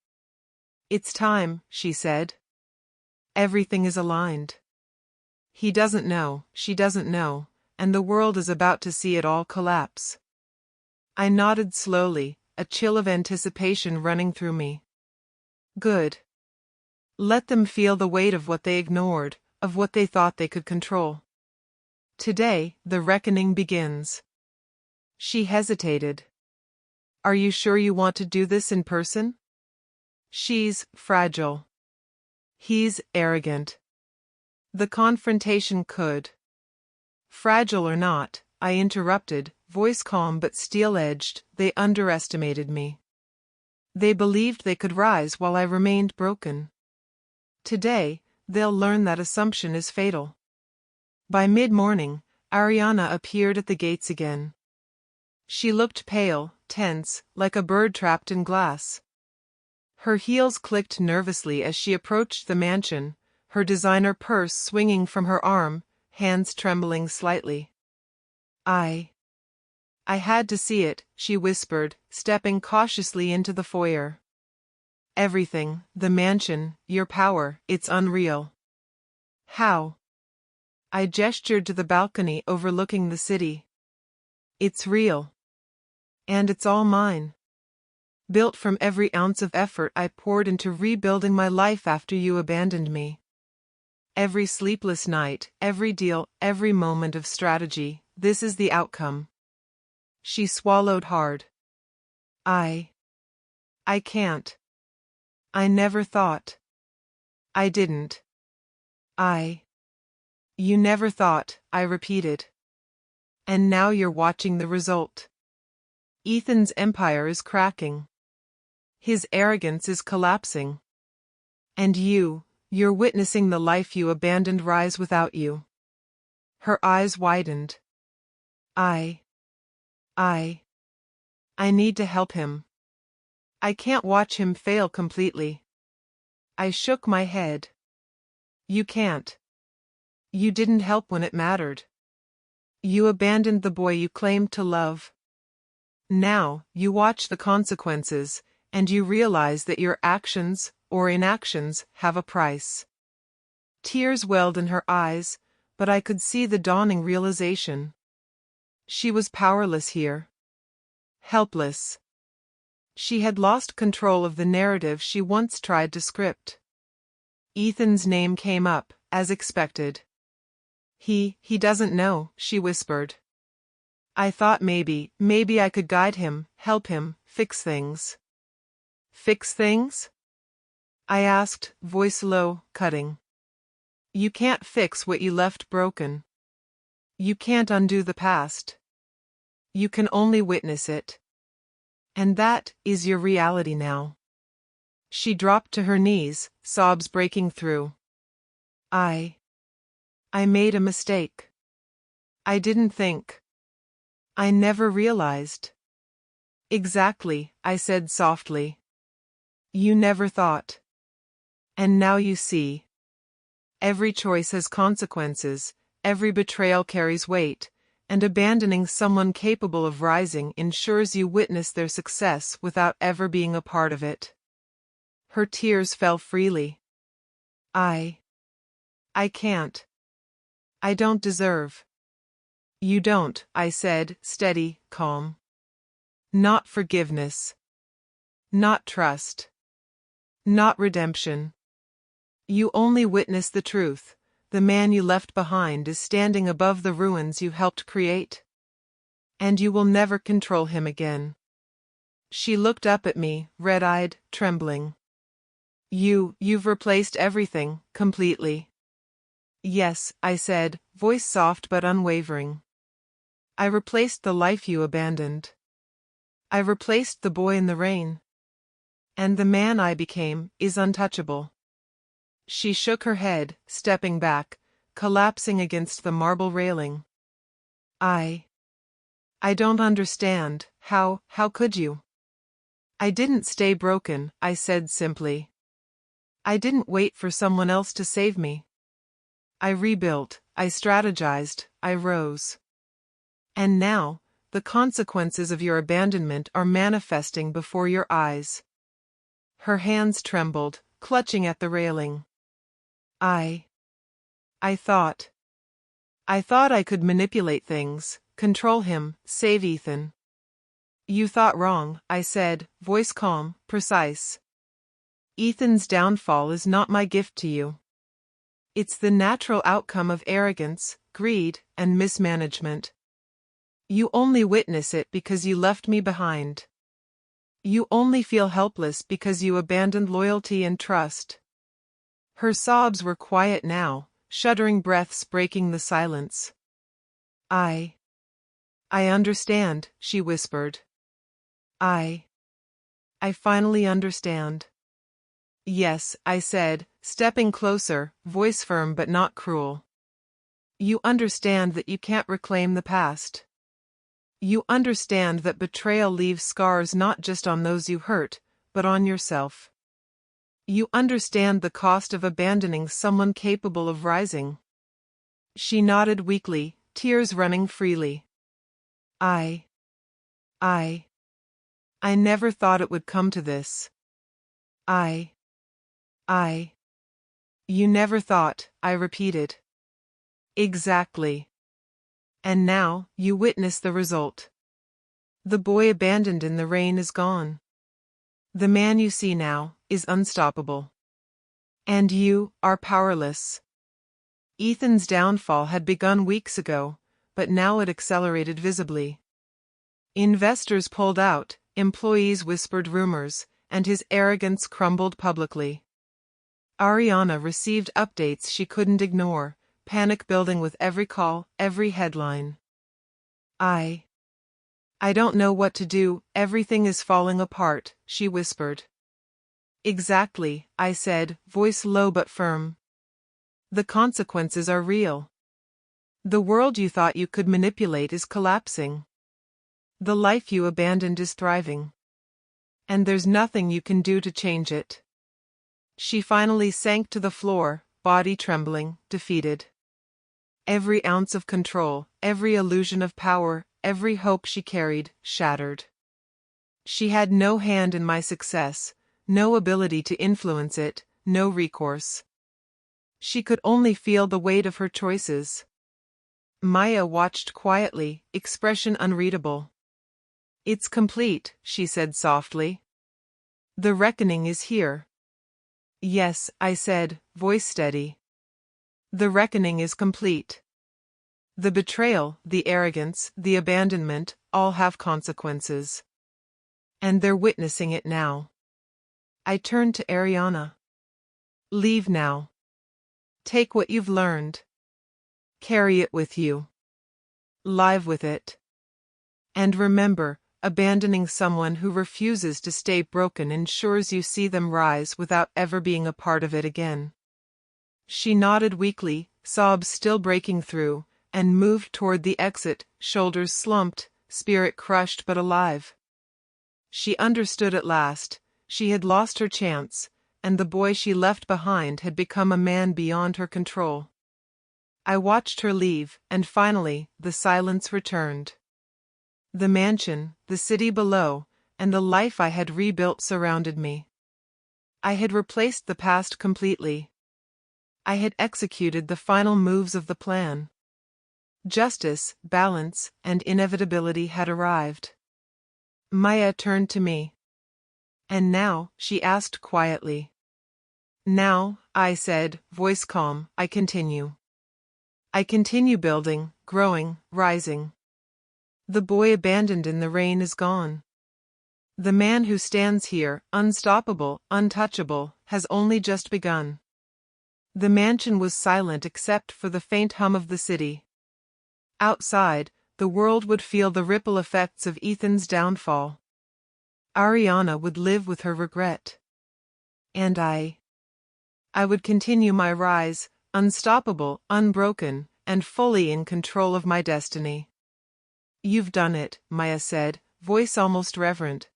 It's time, she said. Everything is aligned. He doesn't know, she doesn't know, and the world is about to see it all collapse. I nodded slowly, a chill of anticipation running through me. Good. Let them feel the weight of what they ignored, of what they thought they could control. Today, the reckoning begins. She hesitated. Are you sure you want to do this in person? She's fragile. He's arrogant. The confrontation could. Fragile or not, I interrupted, voice calm but steel-edged, they underestimated me. They believed they could rise while I remained broken. Today, they'll learn that assumption is fatal. By mid-morning, Ariana appeared at the gates again. She looked pale, tense, like a bird trapped in glass. Her heels clicked nervously as she approached the mansion, her designer purse swinging from her arm, hands trembling slightly. I had to see it, she whispered, stepping cautiously into the foyer. Everything, the mansion, your power, it's unreal. How? I gestured to the balcony overlooking the city. It's real. And it's all mine. Built from every ounce of effort I poured into rebuilding my life after you abandoned me. Every sleepless night, every deal, every moment of strategy, this is the outcome. She swallowed hard. I can't. I never thought. I didn't. You never thought, I repeated. And now you're watching the result. Ethan's empire is cracking. His arrogance is collapsing. And you're witnessing the life you abandoned rise without you. Her eyes widened. I need to help him. I can't watch him fail completely. I shook my head. You can't. You didn't help when it mattered. You abandoned the boy you claimed to love. Now, you watch the consequences, and you realize that your actions, or inactions, have a price. Tears welled in her eyes, but I could see the dawning realization. She was powerless here. Helpless. She had lost control of the narrative she once tried to script. Ethan's name came up, as expected. He doesn't know, she whispered. I thought maybe I could guide him, help him, fix things. Fix things? I asked, voice low, cutting. You can't fix what you left broken. You can't undo the past. You can only witness it. And that is your reality now. She dropped to her knees, sobs breaking through. I made a mistake. I didn't think. I never realized. Exactly, I said softly. You never thought. And now you see. Every choice has consequences, every betrayal carries weight, and abandoning someone capable of rising ensures you witness their success without ever being a part of it. Her tears fell freely. I can't. I don't deserve. You don't, I said, steady, calm. Not forgiveness. Not trust. Not redemption. You only witness the truth. The man you left behind is standing above the ruins you helped create. And you will never control him again. She looked up at me, red-eyed, trembling. You've replaced everything, completely. Yes, I said, voice soft but unwavering. I replaced the life you abandoned. I replaced the boy in the rain. And the man I became is untouchable. She shook her head, stepping back, collapsing against the marble railing. I don't understand, how could you? I didn't stay broken, I said simply. I didn't wait for someone else to save me. I rebuilt, I strategized, I rose. And now, the consequences of your abandonment are manifesting before your eyes. Her hands trembled, clutching at the railing. I thought I could manipulate things, control him, save Ethan. You thought wrong, I said, voice calm, precise. Ethan's downfall is not my gift to you. It's the natural outcome of arrogance, greed, and mismanagement. You only witness it because you left me behind. You only feel helpless because you abandoned loyalty and trust. Her sobs were quiet now, shuddering breaths breaking the silence. I understand, she whispered. I finally understand. Yes, I said, stepping closer, voice firm but not cruel. You understand that you can't reclaim the past. You understand that betrayal leaves scars not just on those you hurt, but on yourself. You understand the cost of abandoning someone capable of rising. She nodded weakly, tears running freely. I never thought it would come to this. I. You never thought, I repeated. Exactly. And now, you witness the result. The boy abandoned in the rain is gone. The man you see now is unstoppable. And you are powerless. Ethan's downfall had begun weeks ago, but now it accelerated visibly. Investors pulled out, employees whispered rumors, and his arrogance crumbled publicly. Ariana received updates she couldn't ignore, panic building with every call, every headline. I don't know what to do, everything is falling apart, she whispered. Exactly, I said, voice low but firm. The consequences are real. The world you thought you could manipulate is collapsing. The life you abandoned is thriving. And there's nothing you can do to change it. She finally sank to the floor, body trembling, defeated. Every ounce of control, every illusion of power, every hope she carried, shattered. She had no hand in my success, no ability to influence it, no recourse. She could only feel the weight of her choices. Maya watched quietly, expression unreadable. It's complete, she said softly. The reckoning is here. Yes, I said, voice steady. The reckoning is complete. The betrayal, the arrogance, the abandonment, all have consequences. And they're witnessing it now. I turned to Ariana. Leave now. Take what you've learned. Carry it with you. Live with it. And remember, abandoning someone who refuses to stay broken ensures you see them rise without ever being a part of it again. She nodded weakly, sobs still breaking through, and moved toward the exit, shoulders slumped, spirit crushed but alive. She understood at last. She had lost her chance, and the boy she left behind had become a man beyond her control. I watched her leave, and finally, the silence returned. The mansion, the city below, and the life I had rebuilt surrounded me. I had replaced the past completely. I had executed the final moves of the plan. Justice, balance, and inevitability had arrived. Maya turned to me. And now, she asked quietly. Now, I said, voice calm, I continue. I continue building, growing, rising. The boy abandoned in the rain is gone. The man who stands here, unstoppable, untouchable, has only just begun. The mansion was silent except for the faint hum of the city. Outside, the world would feel the ripple effects of Ethan's downfall. Ariana would live with her regret. And I would continue my rise, unstoppable, unbroken, and fully in control of my destiny. You've done it, Maya said, voice almost reverent.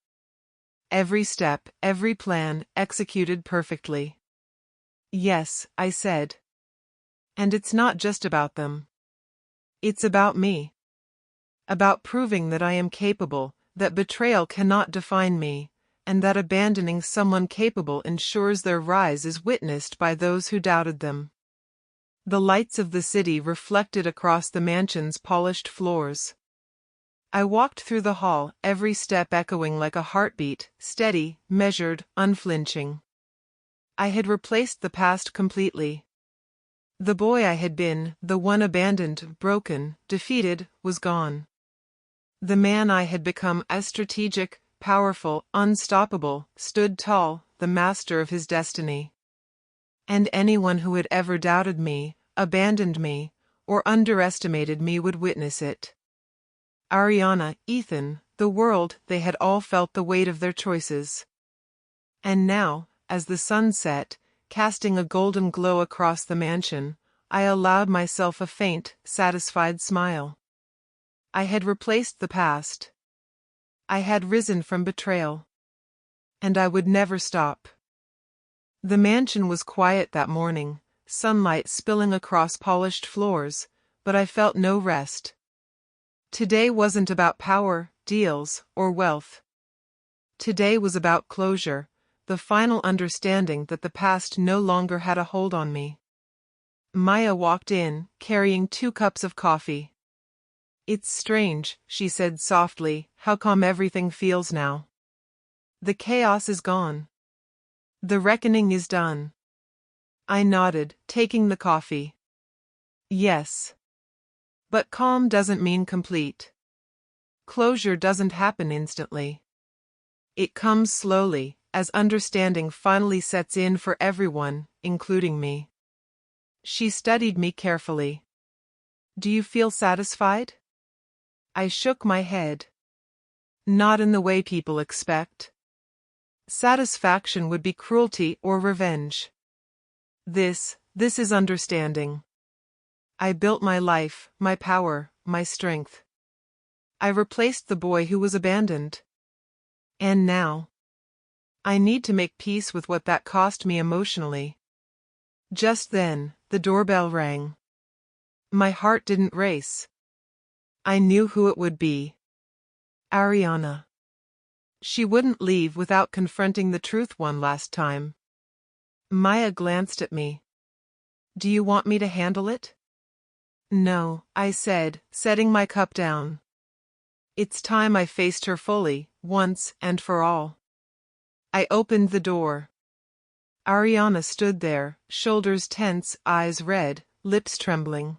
Every step, every plan, executed perfectly. Yes, I said. And it's not just about them. It's about me. About proving that I am capable, that betrayal cannot define me, and that abandoning someone capable ensures their rise is witnessed by those who doubted them. The lights of the city reflected across the mansion's polished floors. I walked through the hall, every step echoing like a heartbeat, steady, measured, unflinching. I had replaced the past completely. The boy I had been, the one abandoned, broken, defeated, was gone. The man I had become, as strategic, powerful, unstoppable, stood tall, the master of his destiny. And anyone who had ever doubted me, abandoned me, or underestimated me would witness it. Ariana, Ethan, the world, they had all felt the weight of their choices. And now, as the sun set, casting a golden glow across the mansion, I allowed myself a faint, satisfied smile. I had replaced the past. I had risen from betrayal. And I would never stop. The mansion was quiet that morning, sunlight spilling across polished floors, but I felt no rest. Today wasn't about power, deals, or wealth. Today was about closure, the final understanding that the past no longer had a hold on me. Maya walked in, carrying 2 cups of coffee. "It's strange," she said softly, "how calm everything feels now. The chaos is gone. The reckoning is done." I nodded, taking the coffee. Yes. But calm doesn't mean complete. Closure doesn't happen instantly. It comes slowly, as understanding finally sets in for everyone, including me. She studied me carefully. "Do you feel satisfied?" I shook my head. Not in the way people expect. Satisfaction would be cruelty or revenge. This is understanding. I built my life, my power, my strength. I replaced the boy who was abandoned. And now, I need to make peace with what that cost me emotionally. Just then, the doorbell rang. My heart didn't race. I knew who it would be. Ariana. She wouldn't leave without confronting the truth one last time. Maya glanced at me. "Do you want me to handle it?" "No," I said, setting my cup down. It's time I faced her fully, once and for all. I opened the door. Ariana stood there, shoulders tense, eyes red, lips trembling.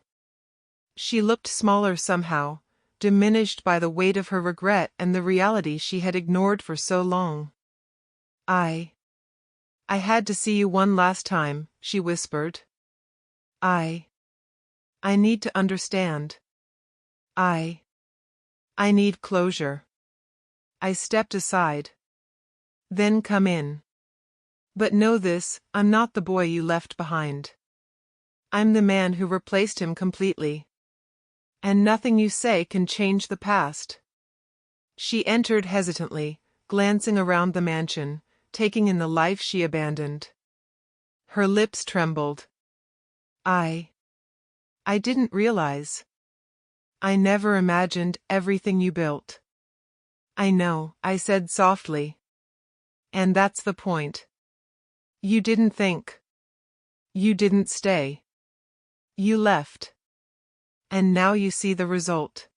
She looked smaller somehow, diminished by the weight of her regret and the reality she had ignored for so long. I had to see you one last time," she whispered. I need to understand. I need closure." I stepped aside. "Then come in. But know this, I'm not the boy you left behind. I'm the man who replaced him completely. And nothing you say can change the past." She entered hesitantly, glancing around the mansion, taking in the life she abandoned. Her lips trembled. I didn't realize. I never imagined everything you built." "I know," I said softly. "And that's the point. You didn't think. You didn't stay. You left. And now you see the result."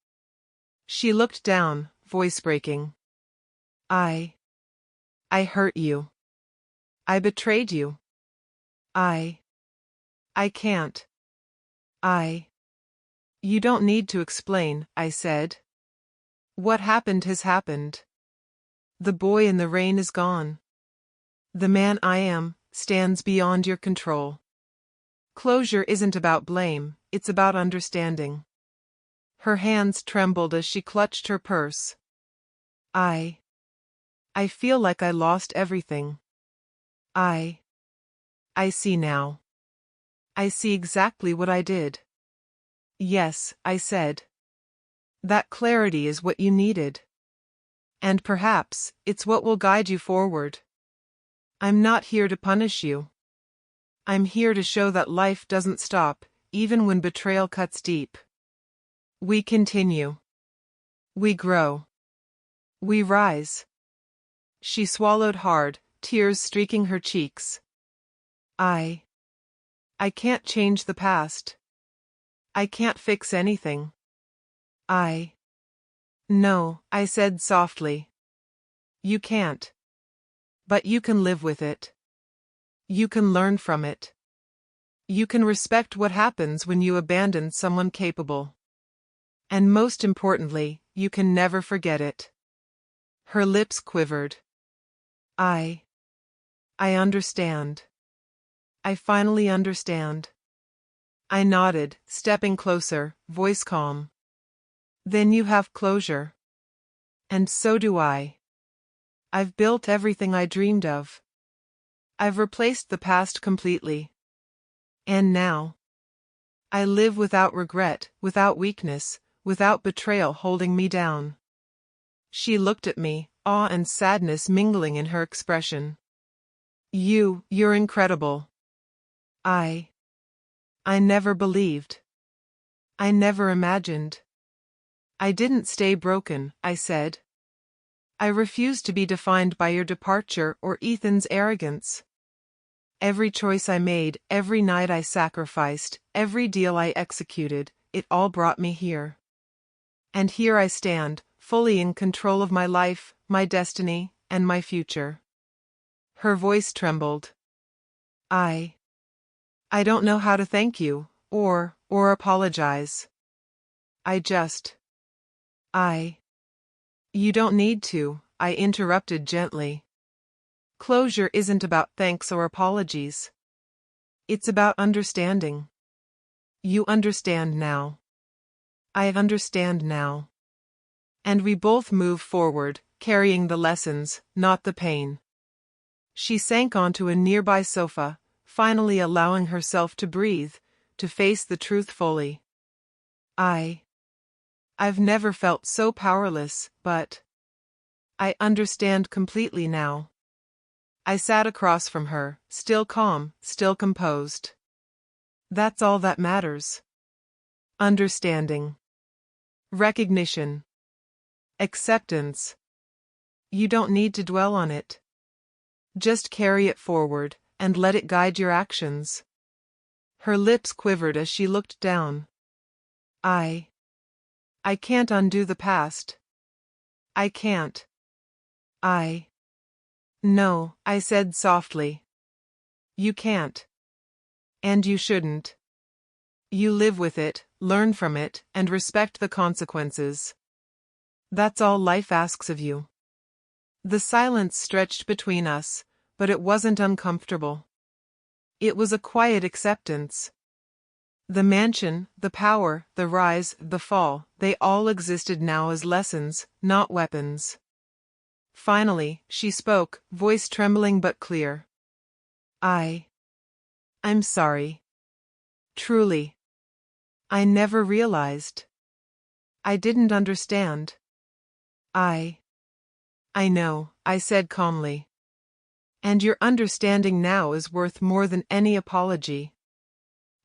She looked down, voice breaking. I hurt you. I betrayed you. I can't. You don't need to explain," I said. "What happened has happened. The boy in the rain is gone. The man I am stands beyond your control. Closure isn't about blame, it's about understanding." Her hands trembled as she clutched her purse. I feel like I lost everything. I see now. I see exactly what I did." "Yes," I said. "That clarity is what you needed. And perhaps, it's what will guide you forward. I'm not here to punish you. I'm here to show that life doesn't stop, even when betrayal cuts deep. We continue. We grow. We rise." She swallowed hard, tears streaking her cheeks. I can't change the past. I can't fix anything. No," I said softly. "You can't. But you can live with it. You can learn from it. You can respect what happens when you abandon someone capable. And most importantly, you can never forget it." Her lips quivered. I understand. I finally understand. I nodded, stepping closer, voice calm. Then you have closure. And so do I. I've built everything I dreamed of. I've replaced the past completely. And now, I live without regret, without weakness, without betrayal holding me down. She looked at me, awe and sadness mingling in her expression. You're incredible. I never believed. I never imagined. I didn't stay broken, I said. I refuse to be defined by your departure or Ethan's arrogance. Every choice I made, every night I sacrificed, every deal I executed, it all brought me here. And here I stand, fully in control of my life, my destiny, and my future. Her voice trembled. I don't know how to thank you, or apologize. You don't need to, I interrupted gently. Closure isn't about thanks or apologies. It's about understanding. You understand now. I understand now. And we both move forward, carrying the lessons, not the pain. She sank onto a nearby sofa, finally allowing herself to breathe, to face the truth fully. I've never felt so powerless, but I understand completely now. I sat across from her, still calm, still composed. That's all that matters. Understanding. Recognition. Acceptance. You don't need to dwell on it. Just carry it forward, and let it guide your actions. Her lips quivered as she looked down. I can't undo the past. I can't. No, I said softly. You can't. And you shouldn't. You live with it, learn from it, and respect the consequences. That's all life asks of you. The silence stretched between us, but it wasn't uncomfortable. It was a quiet acceptance. The mansion, the power, the rise, the fall, they all existed now as lessons, not weapons. Finally, she spoke, voice trembling but clear. I'm sorry. Truly. I never realized. I didn't understand. I know, I said calmly. And your understanding now is worth more than any apology.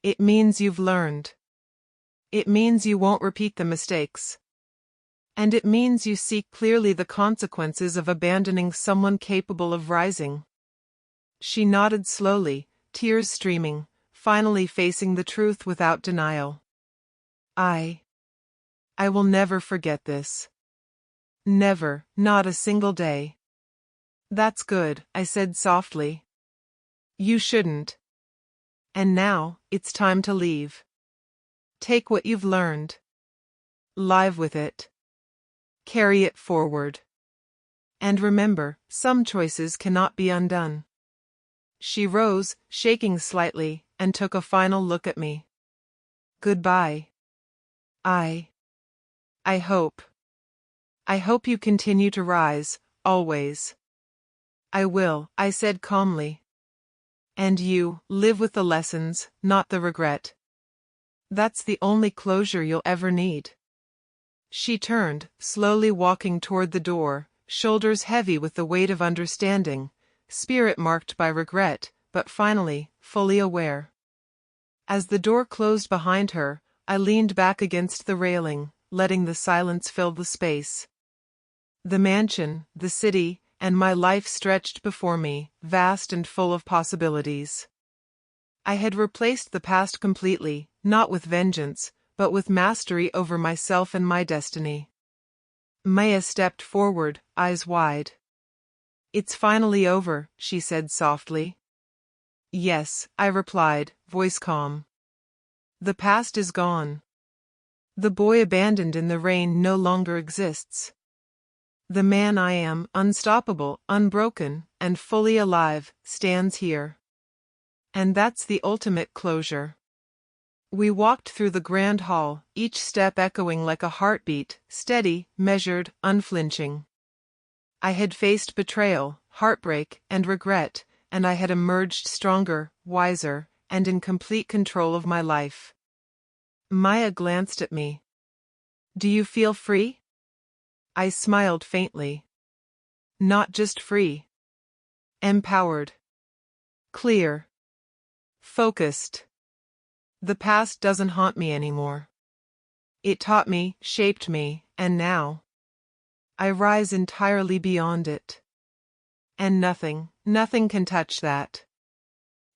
It means you've learned. It means you won't repeat the mistakes. And it means you see clearly the consequences of abandoning someone capable of rising. She nodded slowly, tears streaming, finally facing the truth without denial. I will never forget this. Never, not a single day. That's good, I said softly. You shouldn't. And now, it's time to leave. Take what you've learned. Live with it. Carry it forward. And remember, some choices cannot be undone. She rose, shaking slightly, and took a final look at me. Goodbye. I hope. I hope you continue to rise, always. I will, I said calmly. And you, live with the lessons, not the regret. That's the only closure you'll ever need. She turned, slowly walking toward the door, shoulders heavy with the weight of understanding, spirit marked by regret, but finally, fully aware. As the door closed behind her, I leaned back against the railing, letting the silence fill the space. The mansion, the city, and my life stretched before me, vast and full of possibilities. I had replaced the past completely, not with vengeance, but with mastery over myself and my destiny. Maya stepped forward, eyes wide. It's finally over, she said softly. Yes, I replied, voice calm. The past is gone. The boy abandoned in the rain no longer exists. The man I am, unstoppable, unbroken, and fully alive, stands here. And that's the ultimate closure. We walked through the grand hall, each step echoing like a heartbeat, steady, measured, unflinching. I had faced betrayal, heartbreak, and regret, and I had emerged stronger, wiser, and in complete control of my life. Maya glanced at me. "Do you feel free?" I smiled faintly. "Not just free. Empowered. Clear. Focused. The past doesn't haunt me anymore. It taught me, shaped me, and now I rise entirely beyond it. And nothing can touch that."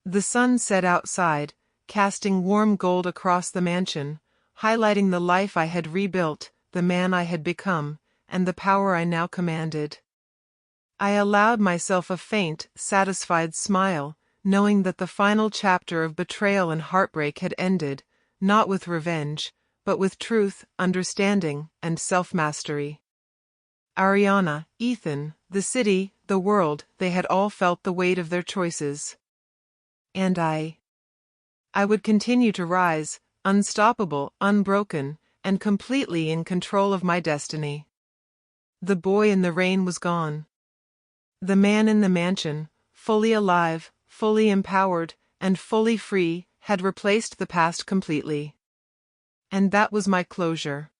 The sun set outside, casting warm gold across the mansion, highlighting the life I had rebuilt, the man I had become, and the power I now commanded. I allowed myself a faint, satisfied smile, knowing that the final chapter of betrayal and heartbreak had ended, not with revenge, but with truth, understanding, and self-mastery. Ariana, Ethan, the city, the world, they had all felt the weight of their choices. And I would continue to rise, unstoppable, unbroken, and completely in control of my destiny. The boy in the rain was gone. The man in the mansion, fully alive, fully empowered, and fully free, had replaced the past completely. And that was my closure.